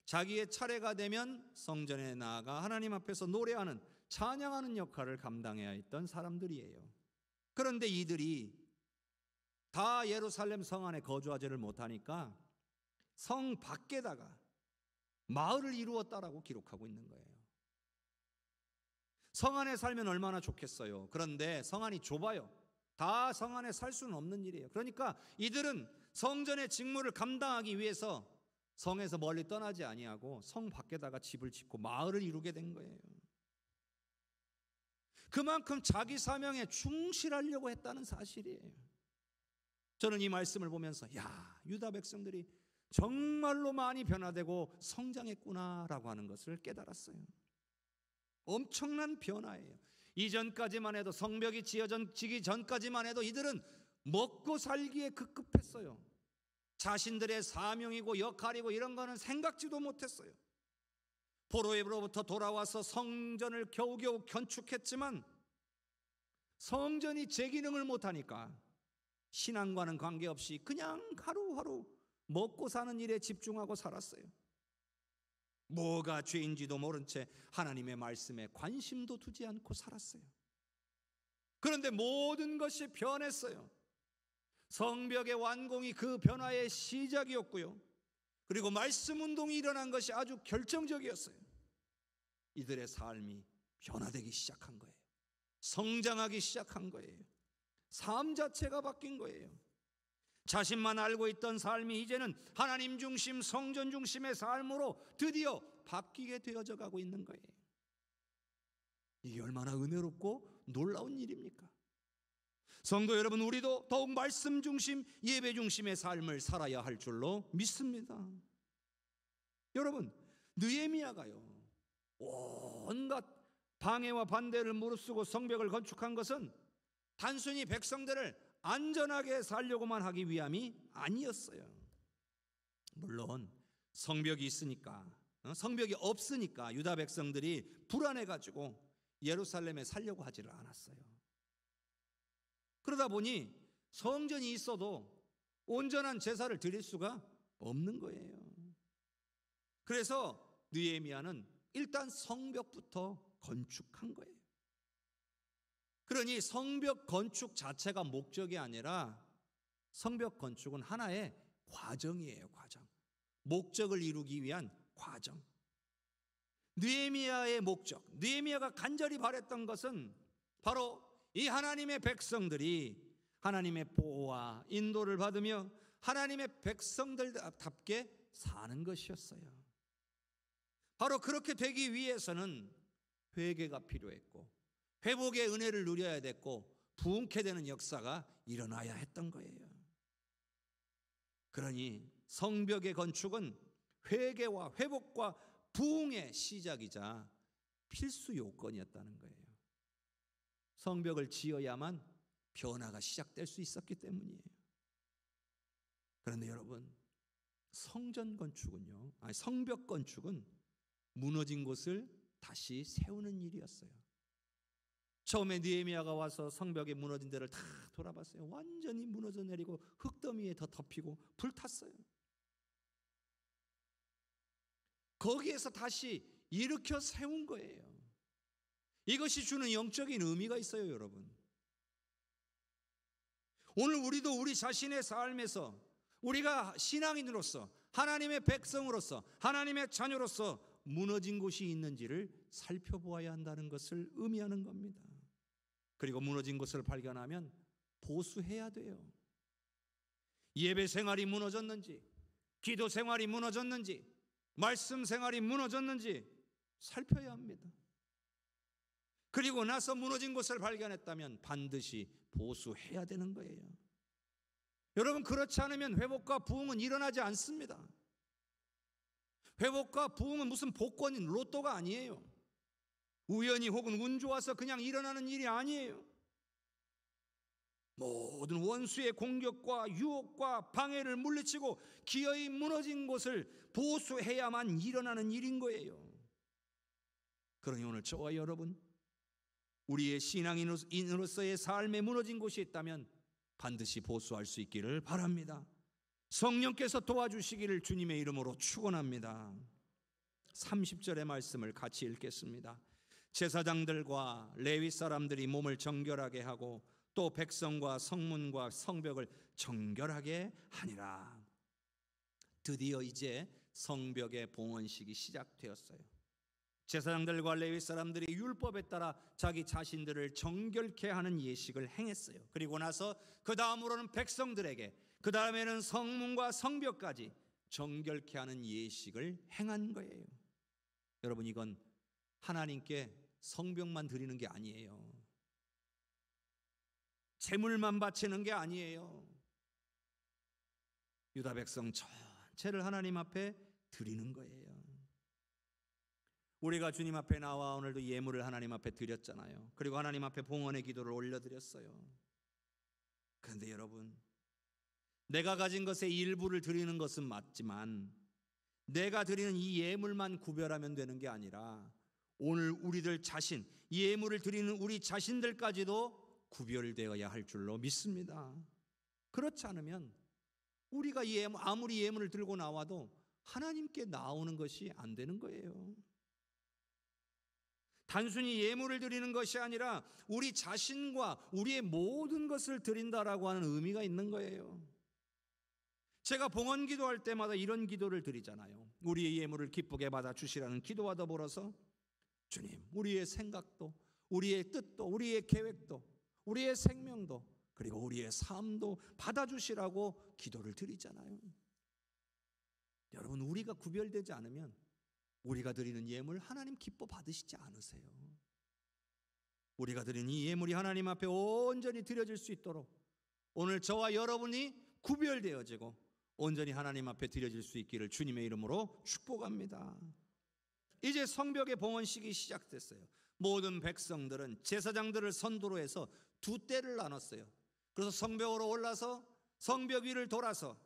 자기의 차례가 되면 성전에 나아가 하나님 앞에서 노래하는, 찬양하는 역할을 감당해야 했던 사람들이에요. 그런데 이들이 다 예루살렘 성 안에 거주하지를 못하니까 성 밖에다가 마을을 이루었다라고 기록하고 있는 거예요. 성 안에 살면 얼마나 좋겠어요. 그런데 성 안이 좁아요. 다 성 안에 살 수는 없는 일이에요. 그러니까 이들은 성전의 직무를 감당하기 위해서 성에서 멀리 떠나지 아니하고 성 밖에다가 집을 짓고 마을을 이루게 된 거예요. 그만큼 자기 사명에 충실하려고 했다는 사실이에요. 저는 이 말씀을 보면서 유다 백성들이 정말로 많이 변화되고 성장했구나라고 하는 것을 깨달았어요. 엄청난 변화예요. 이전까지만 해도, 성벽이 지어지기 전까지만 해도 이들은 먹고 살기에 급급했어요. 자신들의 사명이고 역할이고 이런 거는 생각지도 못했어요. 포로에로부터 돌아와서 성전을 겨우겨우 건축했지만 성전이 제 기능을 못하니까 신앙과는 관계없이 그냥 하루하루 먹고 사는 일에 집중하고 살았어요. 뭐가 죄인지도 모른 채 하나님의 말씀에 관심도 두지 않고 살았어요. 그런데 모든 것이 변했어요. 성벽의 완공이 그 변화의 시작이었고요. 그리고 말씀 운동이 일어난 것이 아주 결정적이었어요. 이들의 삶이 변화되기 시작한 거예요. 성장하기 시작한 거예요. 삶 자체가 바뀐 거예요. 자신만 알고 있던 삶이 이제는 하나님 중심, 성전 중심의 삶으로 드디어 바뀌게 되어져 가고 있는 거예요. 이게 얼마나 은혜롭고 놀라운 일입니까? 성도 여러분, 우리도 더욱 말씀 중심, 예배 중심의 삶을 살아야 할 줄로 믿습니다. 여러분, 느헤미야가요, 온갖 방해와 반대를 무릅쓰고 성벽을 건축한 것은 단순히 백성들을 안전하게 살려고만 하기 위함이 아니었어요. 물론 성벽이 있으니까, 성벽이 없으니까 유다 백성들이 불안해가지고 예루살렘에 살려고 하지를 않았어요. 그러다 보니 성전이 있어도 온전한 제사를 드릴 수가 없는 거예요. 그래서 느헤미야는 일단 성벽부터 건축한 거예요. 그러니 성벽 건축 자체가 목적이 아니라 성벽 건축은 하나의 과정이에요. 과정. 목적을 이루기 위한 과정. 느헤미야의 목적, 느헤미야가 간절히 바랬던 것은 바로 이 하나님의 백성들이 하나님의 보호와 인도를 받으며 하나님의 백성들답게 사는 것이었어요. 바로 그렇게 되기 위해서는 회개가 필요했고 회복의 은혜를 누려야 됐고 부흥케 되는 역사가 일어나야 했던 거예요. 그러니 성벽의 건축은 회개와 회복과 부흥의 시작이자 필수 요건이었다는 거예요. 성벽을 지어야만 변화가 시작될 수 있었기 때문이에요. 그런데 여러분, 성벽 건축은 무너진 곳을 다시 세우는 일이었어요. 처음에 느헤미야가 와서 성벽에 무너진 데를 다 돌아봤어요. 완전히 무너져 내리고 흙더미에 더 덮이고 불탔어요. 거기에서 다시 일으켜 세운 거예요. 이것이 주는 영적인 의미가 있어요, 여러분. 오늘 우리도 우리 자신의 삶에서 우리가 신앙인으로서 하나님의 백성으로서 하나님의 자녀로서 무너진 곳이 있는지를 살펴보아야 한다는 것을 의미하는 겁니다. 그리고 무너진 곳을 발견하면 보수해야 돼요. 예배 생활이 무너졌는지, 기도 생활이 무너졌는지, 말씀 생활이 무너졌는지 살펴야 합니다. 그리고 나서 무너진 곳을 발견했다면 반드시 보수해야 되는 거예요. 여러분, 그렇지 않으면 회복과 부흥은 일어나지 않습니다. 회복과 부흥은 무슨 복권인 로또가 아니에요. 우연히 혹은 운 좋아서 그냥 일어나는 일이 아니에요. 모든 원수의 공격과 유혹과 방해를 물리치고 기어이 무너진 곳을 보수해야만 일어나는 일인 거예요. 그러니 오늘 저와 여러분, 우리의 신앙인으로서의 삶에 무너진 곳이 있다면 반드시 보수할 수 있기를 바랍니다. 성령께서 도와주시기를 주님의 이름으로 축원합니다. 30절의 말씀을 같이 읽겠습니다. 제사장들과 레위 사람들이 몸을 정결하게 하고 또 백성과 성문과 성벽을 정결하게 하니라. 드디어 이제 성벽의 봉헌식이 시작되었어요. 제사장들과 레위 사람들이 율법에 따라 자기 자신들을 정결케 하는 예식을 행했어요. 그리고 나서 그 다음으로는 백성들에게, 그 다음에는 성문과 성벽까지 정결케 하는 예식을 행한 거예요. 여러분, 이건 하나님께 성벽만 드리는 게 아니에요. 제물만 바치는 게 아니에요. 유다 백성 전체를 하나님 앞에 드리는 거예요. 우리가 주님 앞에 나와 오늘도 예물을 하나님 앞에 드렸잖아요. 그리고 하나님 앞에 봉헌의 기도를 올려드렸어요. 그런데 여러분, 내가 가진 것의 일부를 드리는 것은 맞지만 내가 드리는 이 예물만 구별하면 되는 게 아니라 오늘 우리들 자신, 예물을 드리는 우리 자신들까지도 구별되어야 할 줄로 믿습니다. 그렇지 않으면 우리가 아무리 예물을 들고 나와도 하나님께 나오는 것이 안 되는 거예요. 단순히 예물을 드리는 것이 아니라 우리 자신과 우리의 모든 것을 드린다라고 하는 의미가 있는 거예요. 제가 봉헌 기도할 때마다 이런 기도를 드리잖아요. 우리의 예물을 기쁘게 받아주시라는 기도와 더불어서 주님, 우리의 생각도, 우리의 뜻도, 우리의 계획도, 우리의 생명도, 그리고 우리의 삶도 받아주시라고 기도를 드리잖아요. 여러분, 우리가 구별되지 않으면 우리가 드리는 예물 하나님 기뻐 받으시지 않으세요. 우리가 드리는 이 예물이 하나님 앞에 온전히 드려질 수 있도록 오늘 저와 여러분이 구별되어지고 온전히 하나님 앞에 드려질 수 있기를 주님의 이름으로 축복합니다. 이제 성벽의 봉헌식이 시작됐어요. 모든 백성들은 제사장들을 선두로 해서 두 떼를 나눴어요. 그래서 성벽으로 올라서 성벽 위를 돌아서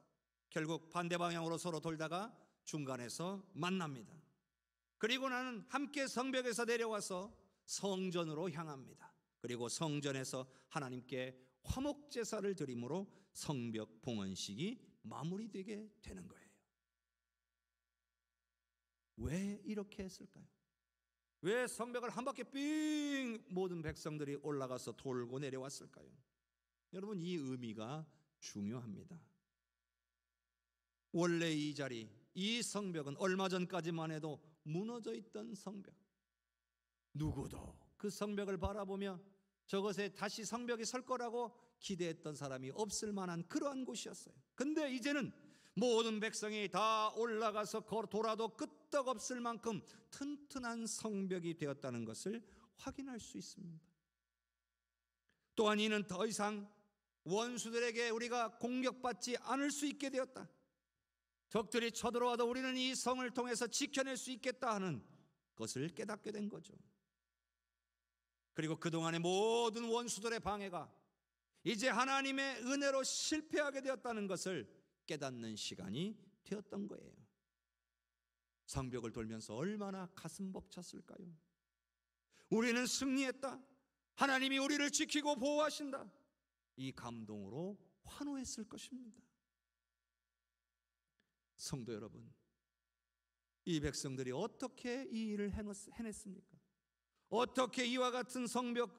결국 반대 방향으로 서로 돌다가 중간에서 만납니다. 그리고 나는 함께 성벽에서 내려와서 성전으로 향합니다. 그리고 성전에서 하나님께 화목 제사를 드림으로 성벽 봉헌식이 마무리되게 되는 거예요. 왜 이렇게 했을까요? 왜 성벽을 한 바퀴 삥 모든 백성들이 올라가서 돌고 내려왔을까요? 여러분, 이 의미가 중요합니다. 원래 이 자리, 이 성벽은 얼마 전까지만 해도 무너져 있던 성벽, 누구도 그 성벽을 바라보며 저것에 다시 성벽이 설 거라고 기대했던 사람이 없을 만한 그러한 곳이었어요. 근데 이제는 모든 백성이 다 올라가서 돌아도 끄떡없을 만큼 튼튼한 성벽이 되었다는 것을 확인할 수 있습니다. 또한 이는 더 이상 원수들에게 우리가 공격받지 않을 수 있게 되었다. 적들이 쳐들어와도 우리는 이 성을 통해서 지켜낼 수 있겠다 하는 것을 깨닫게 된 거죠. 그리고 그동안의 모든 원수들의 방해가 이제 하나님의 은혜로 실패하게 되었다는 것을 깨닫는 시간이 되었던 거예요. 성벽을 돌면서 얼마나 가슴 벅찼을까요? 우리는 승리했다. 하나님이 우리를 지키고 보호하신다. 이 감동으로 환호했을 것입니다. 성도 여러분, 이 백성들이 어떻게 이 일을 해냈습니까? 어떻게 이와 같은 성벽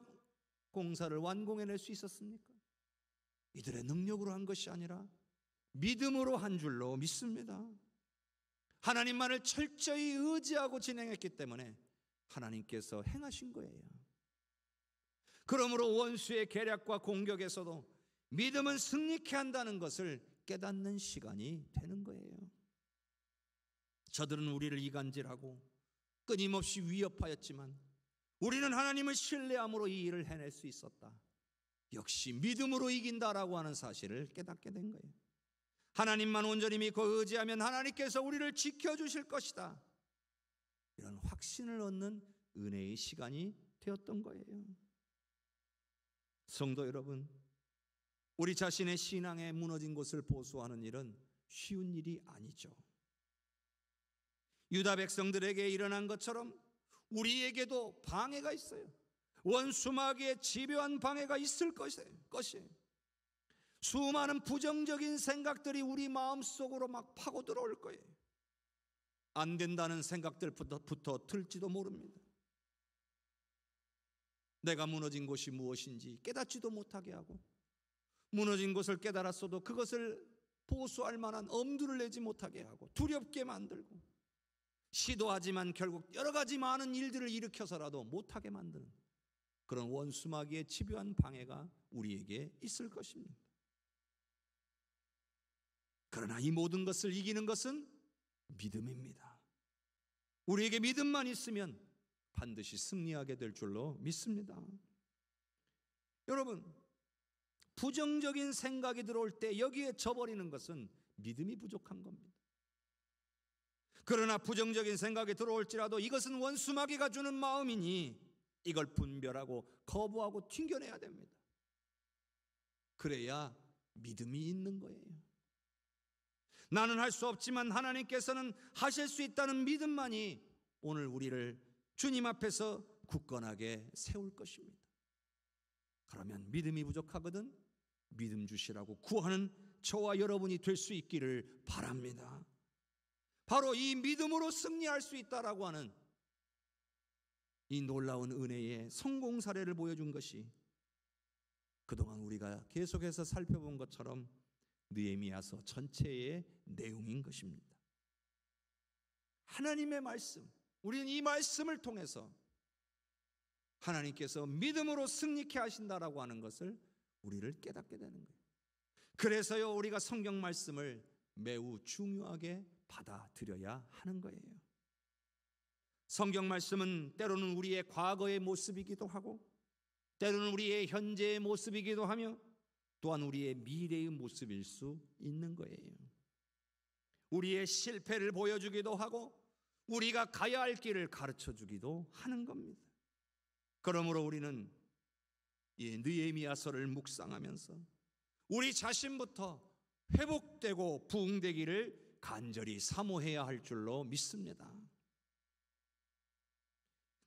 공사를 완공해낼 수 있었습니까? 이들의 능력으로 한 것이 아니라 믿음으로 한 줄로 믿습니다. 하나님만을 철저히 의지하고 진행했기 때문에 하나님께서 행하신 거예요. 그러므로 원수의 계략과 공격에서도 믿음은 승리케 한다는 것을 깨닫는 시간이 되는 거예요. 저들은 우리를 이간질하고 끊임없이 위협하였지만 우리는 하나님을 신뢰함으로 이 일을 해낼 수 있었다. 역시 믿음으로 이긴다라고 하는 사실을 깨닫게 된 거예요. 하나님만 온전히 믿고 의지하면 하나님께서 우리를 지켜주실 것이다. 이런 확신을 얻는 은혜의 시간이 되었던 거예요. 성도 여러분, 우리 자신의 신앙에 무너진 것을 보수하는 일은 쉬운 일이 아니죠. 유다 백성들에게 일어난 것처럼 우리에게도 방해가 있어요. 원수마귀의 집요한 방해가 있을 것이에요. 수많은 부정적인 생각들이 우리 마음속으로 막 파고 들어올 거예요. 안 된다는 생각들부터 들지도 모릅니다. 내가 무너진 곳이 무엇인지 깨닫지도 못하게 하고, 무너진 것을 깨달았어도 그것을 보수할 만한 엄두를 내지 못하게 하고, 두렵게 만들고, 시도하지만 결국 여러 가지 많은 일들을 일으켜서라도 못하게 만드는 그런 원수마귀의 집요한 방해가 우리에게 있을 것입니다. 그러나 이 모든 것을 이기는 것은 믿음입니다. 우리에게 믿음만 있으면 반드시 승리하게 될 줄로 믿습니다. 여러분, 부정적인 생각이 들어올 때 여기에 져버리는 것은 믿음이 부족한 겁니다. 그러나 부정적인 생각이 들어올지라도 이것은 원수마귀가 주는 마음이니 이걸 분별하고 거부하고 튕겨내야 됩니다. 그래야 믿음이 있는 거예요. 나는 할 수 없지만 하나님께서는 하실 수 있다는 믿음만이 오늘 우리를 주님 앞에서 굳건하게 세울 것입니다. 그러면 믿음이 부족하거든 믿음 주시라고 구하는 저와 여러분이 될 수 있기를 바랍니다. 바로 이 믿음으로 승리할 수 있다라고 하는 이 놀라운 은혜의 성공 사례를 보여준 것이 그동안 우리가 계속해서 살펴본 것처럼 느헤미야서 전체의 내용인 것입니다. 하나님의 말씀, 우리는 이 말씀을 통해서 하나님께서 믿음으로 승리케 하신다라고 하는 것을 우리를 깨닫게 되는 거예요. 그래서요, 우리가 성경 말씀을 매우 중요하게 받아들여야 하는 거예요. 성경 말씀은 때로는 우리의 과거의 모습이기도 하고, 때로는 우리의 현재의 모습이기도 하며, 또한 우리의 미래의 모습일 수 있는 거예요. 우리의 실패를 보여주기도 하고 우리가 가야 할 길을 가르쳐 주기도 하는 겁니다. 그러므로 우리는 이 느헤미야서를 묵상하면서 우리 자신부터 회복되고 부흥되기를 간절히 사모해야 할 줄로 믿습니다.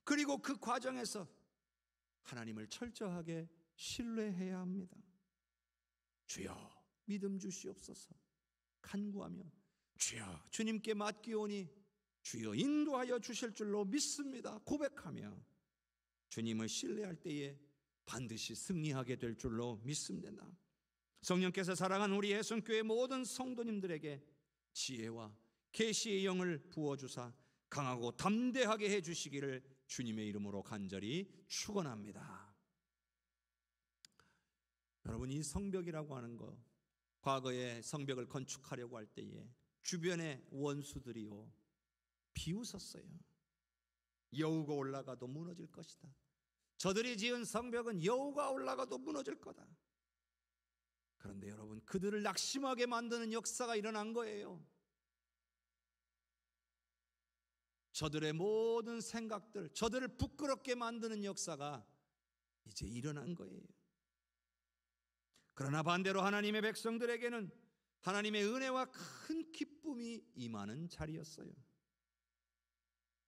그리고 그 과정에서 하나님을 철저하게 신뢰해야 합니다. 주여 믿음 주시옵소서 간구하며, 주여 주님께 맡기오니 주여 인도하여 주실 줄로 믿습니다 고백하며 주님을 신뢰할 때에 반드시 승리하게 될 줄로 믿습니다. 성령께서 사랑하는 우리 예수교회 모든 성도님들에게 지혜와 계시의 영을 부어주사 강하고 담대하게 해주시기를 주님의 이름으로 간절히 축원합니다. 여러분, 이 성벽이라고 하는 거, 과거에 성벽을 건축하려고 할 때에 주변의 원수들이요 비웃었어요. 여우가 올라가도 무너질 것이다. 저들이 지은 성벽은 여우가 올라가도 무너질 거다. 그런데 여러분, 그들을 낙심하게 만드는 역사가 일어난 거예요. 저들의 모든 생각들, 저들을 부끄럽게 만드는 역사가 이제 일어난 거예요. 그러나 반대로 하나님의 백성들에게는 하나님의 은혜와 큰 기쁨이 임하는 자리였어요.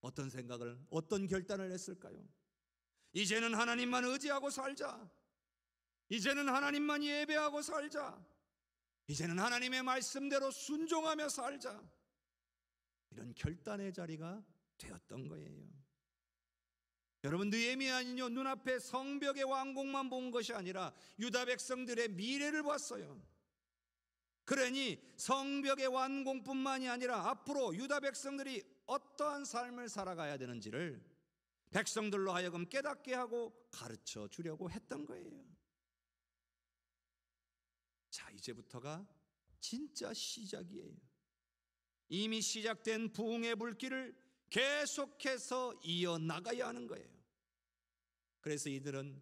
어떤 생각을, 어떤 결단을 했을까요? 이제는 하나님만 의지하고 살자. 이제는 하나님만 예배하고 살자. 이제는 하나님의 말씀대로 순종하며 살자. 이런 결단의 자리가 되었던 거예요. 여러분, 느헤미야는요 눈앞에 성벽의 완공만 본 것이 아니라 유다 백성들의 미래를 봤어요. 그러니 성벽의 완공뿐만이 아니라 앞으로 유다 백성들이 어떠한 삶을 살아가야 되는지를 백성들로 하여금 깨닫게 하고 가르쳐 주려고 했던 거예요. 자, 이제부터가 진짜 시작이에요. 이미 시작된 부흥의 불길을 계속해서 이어나가야 하는 거예요. 그래서 이들은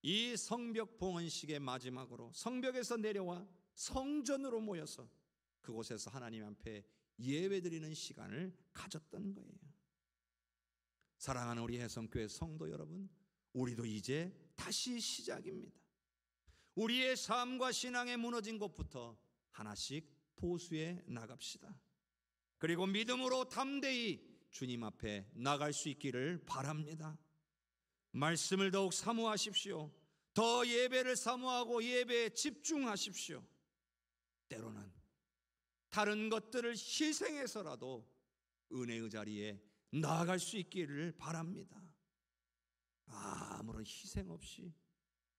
이 성벽 봉헌식의 마지막으로 성벽에서 내려와 성전으로 모여서 그곳에서 하나님 앞에 예배드리는 시간을 가졌던 거예요. 사랑하는 우리 혜성교회 성도 여러분, 우리도 이제 다시 시작입니다. 우리의 삶과 신앙에 무너진 곳부터 하나씩 보수해 나갑시다. 그리고 믿음으로 담대히 주님 앞에 나갈 수 있기를 바랍니다. 말씀을 더욱 사모하십시오. 더 예배를 사모하고 예배에 집중하십시오. 때로는 다른 것들을 희생해서라도 은혜의 자리에 나아갈 수 있기를 바랍니다. 아무런 희생 없이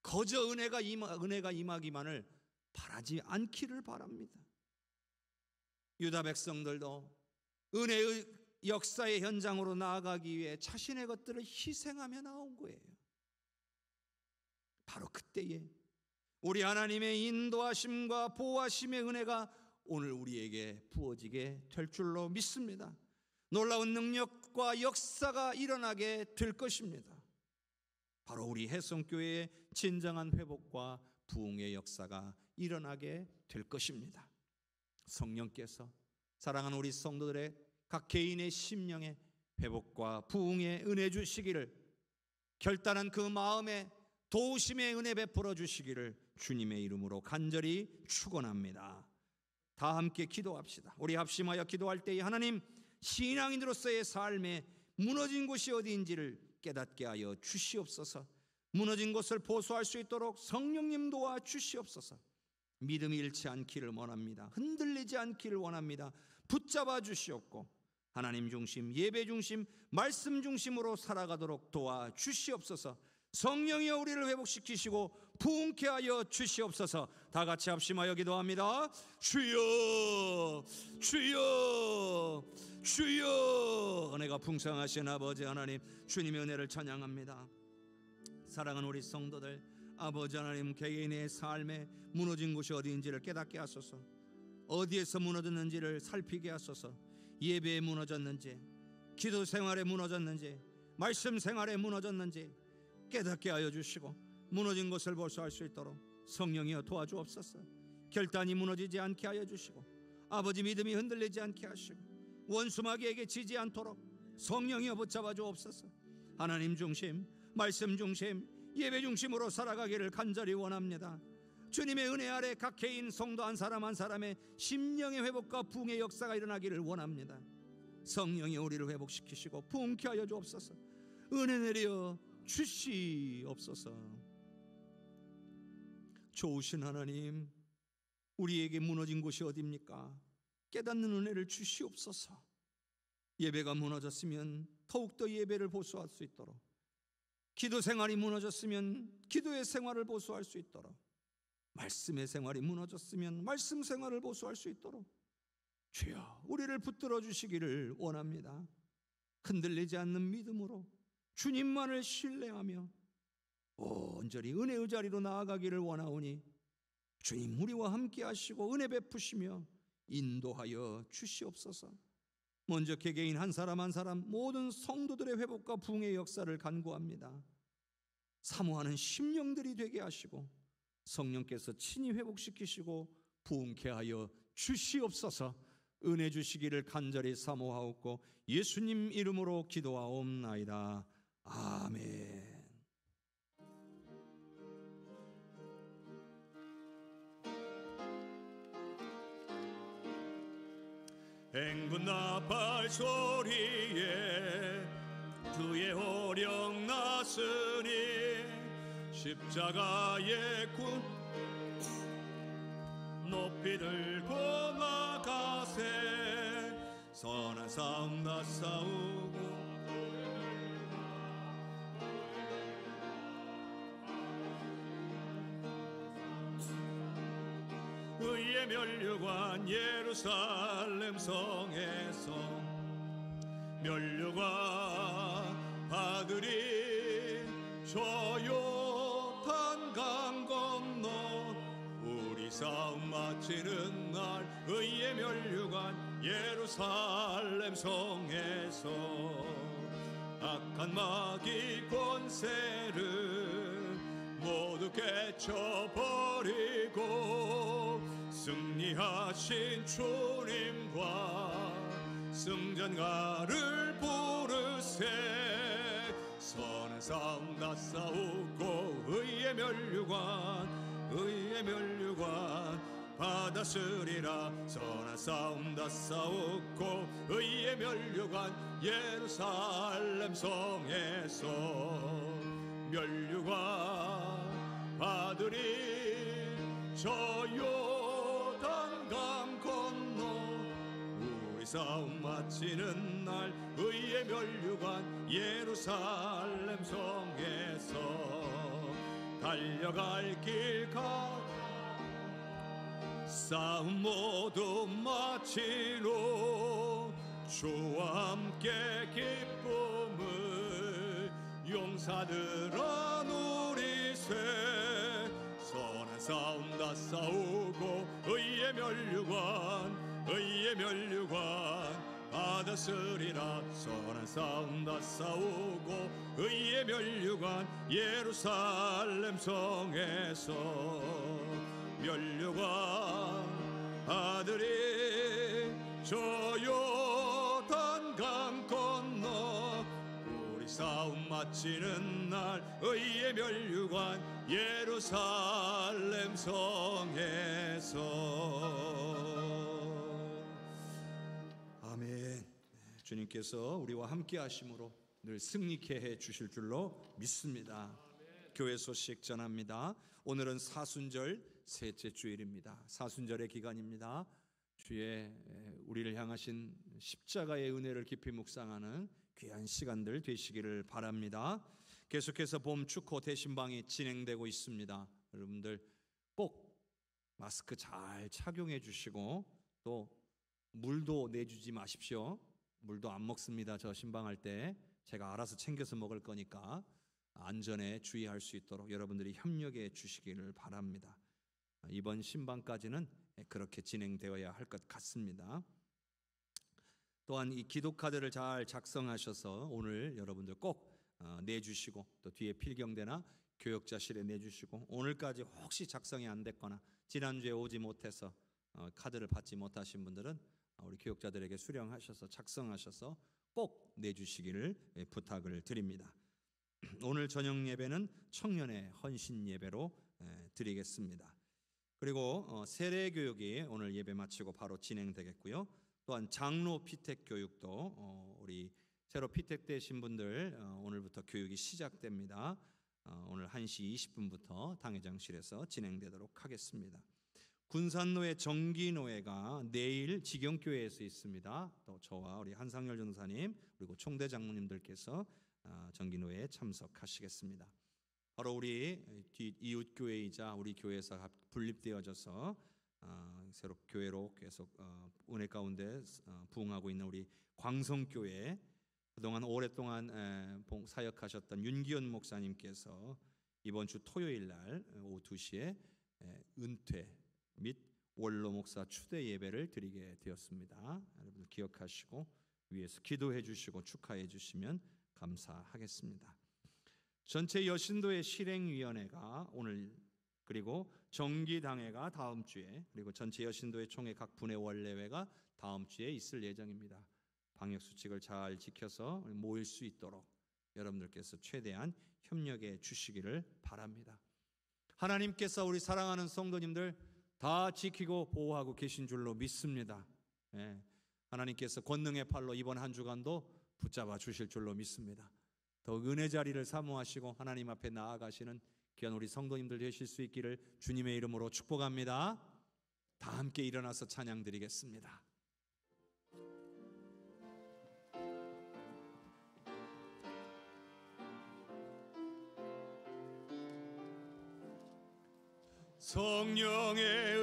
거저 은혜가 임하기만을 바라지 않기를 바랍니다. 유다 백성들도 은혜의 역사의 현장으로 나아가기 위해 자신의 것들을 희생하며 나온 거예요. 바로 그때에 우리 하나님의 인도하심과 보호하심의 은혜가 오늘 우리에게 부어지게 될 줄로 믿습니다. 놀라운 능력과 역사가 일어나게 될 것입니다. 바로 우리 혜성교회의 진정한 회복과 부흥의 역사가 일어나게 될 것입니다. 성령께서 사랑하는 우리 성도들의 각 개인의 심령에 회복과 부흥의 은혜 주시기를, 결단한 그 마음에 도우심의 은혜 베풀어 주시기를 주님의 이름으로 간절히 축원합니다. 다 함께 기도합시다. 우리 합심하여 기도할 때에 하나님, 신앙인으로서의 삶에 무너진 곳이 어디인지를 깨닫게 하여 주시옵소서. 무너진 곳을 보수할 수 있도록 성령님 도와 주시옵소서. 믿음이 잃지 않기를 원합니다. 흔들리지 않기를 원합니다. 붙잡아 주시옵고 하나님 중심, 예배 중심, 말씀 중심으로 살아가도록 도와 주시옵소서. 성령이여 우리를 회복시키시고 부흥케 하여 주시옵소서. 다 같이 합심하여 기도합니다. 주여, 주여, 주여. 은혜가 풍성하신 아버지 하나님, 주님의 은혜를 찬양합니다. 사랑하는 우리 성도들, 아버지 하나님, 개개인의 삶에 무너진 곳이 어디인지를 깨닫게 하소서. 어디에서 무너졌는지를 살피게 하소서. 예배에 무너졌는지, 기도 생활에 무너졌는지, 말씀 생활에 무너졌는지 깨닫게 하여 주시고 무너진 것을 보수할 수 있도록 성령이여 도와주옵소서. 결단이 무너지지 않게 하여 주시고 아버지 믿음이 흔들리지 않게 하시고 원수마귀에게 지지 않도록 성령이여 붙잡아 주옵소서. 하나님 중심, 말씀 중심, 예배 중심으로 살아가기를 간절히 원합니다. 주님의 은혜 아래 각 개인 성도 한 사람 한 사람의 심령의 회복과 부흥의 역사가 일어나기를 원합니다. 성령이 우리를 회복시키시고 부흥케 하여 주옵소서. 은혜 내려 주시옵소서. 좋으신 하나님, 우리에게 무너진 곳이 어디입니까? 깨닫는 은혜를 주시옵소서. 예배가 무너졌으면 더욱더 예배를 보수할 수 있도록, 기도 생활이 무너졌으면 기도의 생활을 보수할 수 있도록, 말씀의 생활이 무너졌으면 말씀 생활을 보수할 수 있도록 주여 우리를 붙들어 주시기를 원합니다. 흔들리지 않는 믿음으로 주님만을 신뢰하며 온전히 은혜의 자리로 나아가기를 원하오니 주님 우리와 함께 하시고 은혜 베푸시며 인도하여 주시옵소서. 먼저 개개인 한 사람 한 사람 모든 성도들의 회복과 부흥의 역사를 간구합니다. 사모하는 심령들이 되게 하시고 성령께서 친히 회복시키시고 부흥케 하여 주시옵소서. 은혜 주시기를 간절히 사모하옵고 예수님 이름으로 기도하옵나이다. 아멘. 행군 나팔 소리에 주의 호령 났으니 십자가의 군 높이 들고 나가세. 선한 싸움 나 싸우고 의의 면류관 예루살렘 성에서 면류관 아들이 조용한 강 건너 우리 싸움 마치는 날 의의 면류관 예루살렘 성에서 악한 마귀 권세를 모두 깨쳐버리고 승리하신 주님과 승전가를 부르세. 선한 싸움 다 싸우고 의의 면류관 받았으리라. 선한 싸움 다 싸우고 의의 면류관 예루살렘 성에서 면류관 받으리. 저 요단강 건너 우리 싸움 마치는 날 의의 면류관 예루살렘 성에서 달려갈 길 싸움 모두 마치고 주와 함께 기쁨을 용사들아 누리세. 선한 싸움 다 싸우고 의의 면류관 받았으리라. 선한 싸움 다 싸우고 의의 면류관 예루살렘 성에서 면류관 아들이 저 요단강 건너 우리 싸움 마치는 날 의의 면류관 예루살렘 성에서. 아멘. 주님께서 우리와 함께 하심으로 늘 승리케 해 주실 줄로 믿습니다. 교회 소식 전합니다. 오늘은 사순절 셋째 주일입니다. 사순절의 기간입니다. 주의 우리를 향하신 십자가의 은혜를 깊이 묵상하는 귀한 시간들 되시기를 바랍니다. 계속해서 봄 축호 대신방이 진행되고 있습니다. 여러분들 꼭 마스크 잘 착용해 주시고 또 물도 내주지 마십시오. 물도 안 먹습니다. 저 신방할 때 제가 알아서 챙겨서 먹을 거니까 안전에 주의할 수 있도록 여러분들이 협력해 주시기를 바랍니다. 이번 신방까지는 그렇게 진행되어야 할 것 같습니다. 또한 이 기도카드를 잘 작성하셔서 오늘 여러분들 꼭 내주시고 또 뒤에 필경대나 교역자실에 내주시고 오늘까지 혹시 작성이 안 됐거나 지난주에 오지 못해서 카드를 받지 못하신 분들은 우리 교역자들에게 수령하셔서 작성하셔서 꼭 내주시기를 부탁을 드립니다. 오늘 저녁 예배는 청년의 헌신 예배로 드리겠습니다. 그리고 세례교육이 오늘 예배 마치고 바로 진행되겠고요. 또한 장로 피택 교육도 우리 새로 피택되신 분들 오늘부터 교육이 시작됩니다. 오늘 1시 20분부터 당회장실에서 진행되도록 하겠습니다. 군산노회 정기노회가 내일 지경교회에서 있습니다. 또 저와 우리 한상열 전사님 그리고 총대 장로님들께서 정기노회에 참석하시겠습니다. 바로 우리 이웃교회이자 우리 교회에서 분립되어져서 새로 교회로 계속 은혜 가운데 부흥하고 있는 우리 광성교회 그동안 오랫동안 사역하셨던 윤기현 목사님께서 이번 주 토요일 날 오후 2시에 은퇴 및 원로 목사 추대 예배를 드리게 되었습니다. 여러분 기억하시고 위에서 기도해 주시고 축하해 주시면 감사하겠습니다. 전체 여신도의 실행위원회가 오늘 그리고 정기당회가 다음 주에 그리고 전체 여신도의 총회 각 분의 원례회가 다음 주에 있을 예정입니다. 방역수칙을 잘 지켜서 모일 수 있도록 여러분들께서 최대한 협력해 주시기를 바랍니다. 하나님께서 우리 사랑하는 성도님들 다 지키고 보호하고 계신 줄로 믿습니다. 하나님께서 권능의 팔로 이번 한 주간도 붙잡아 주실 줄로 믿습니다. 더욱 은혜 자리를 사모하시고 하나님 앞에 나아가시는 귀한 우리 성도님들 되실 수 있기를 주님의 이름으로 축복합니다. 다 함께 일어나서 찬양 드리겠습니다. 성령의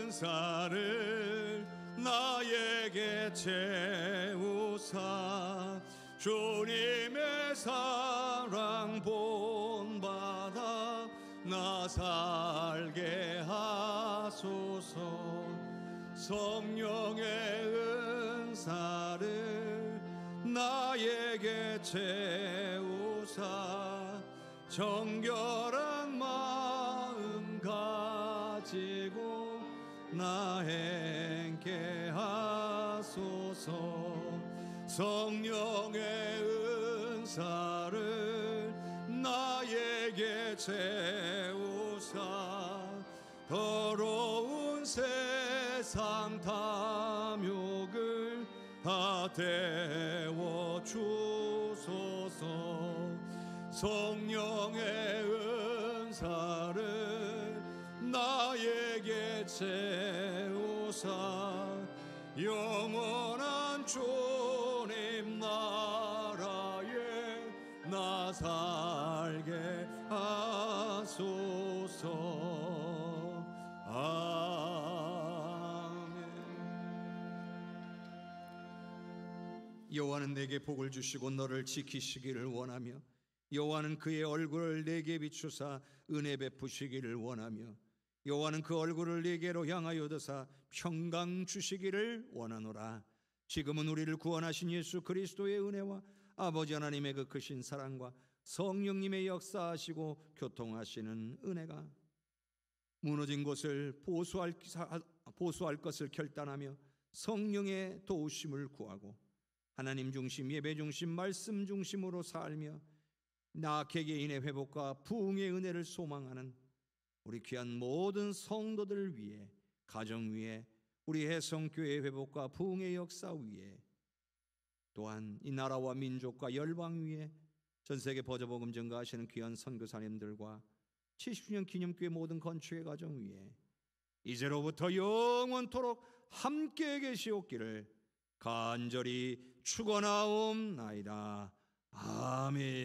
은사를 나에게 채우사 주님의 사랑 본받아 나 살게 하소서. 성령의 은사를 나에게 채우사 정결한 마음 가지고 나 행케 하소서. 성령의 은사를 나에게 채우사 더러운 세상 탐욕을 다 태워 주소서. 성령의 은사를 나에게 채우사 영원한 주님 나라에 나 살게 하소서. 아멘. 여호와는 내게 복을 주시고 너를 지키시기를 원하며 여호와는 그의 얼굴을 내게 비추사 은혜 베푸시기를 원하며 여호와는 그 얼굴을 내게로 향하여 드사 평강 주시기를 원하노라. 지금은 우리를 구원하신 예수 그리스도의 은혜와 아버지 하나님의 그 크신 사랑과 성령님의 역사하시고 교통하시는 은혜가 무너진 곳을 보수할 것을 결단하며 성령의 도우심을 구하고 하나님 중심, 예배 중심, 말씀 중심으로 살며 나 개개인의 회복과 부흥의 은혜를 소망하는 우리 귀한 모든 성도들 위해, 가정 위에, 우리 해성교회의 회복과 부흥의 역사 위에, 또한 이 나라와 민족과 열방 위에 전세계 버저복음 증가하시는 귀한 선교사님들과 70주년 기념교회 모든 건축의 가정 위에 이제로부터 영원토록 함께 계시옵기를 간절히 축원하옵나이다. 아멘.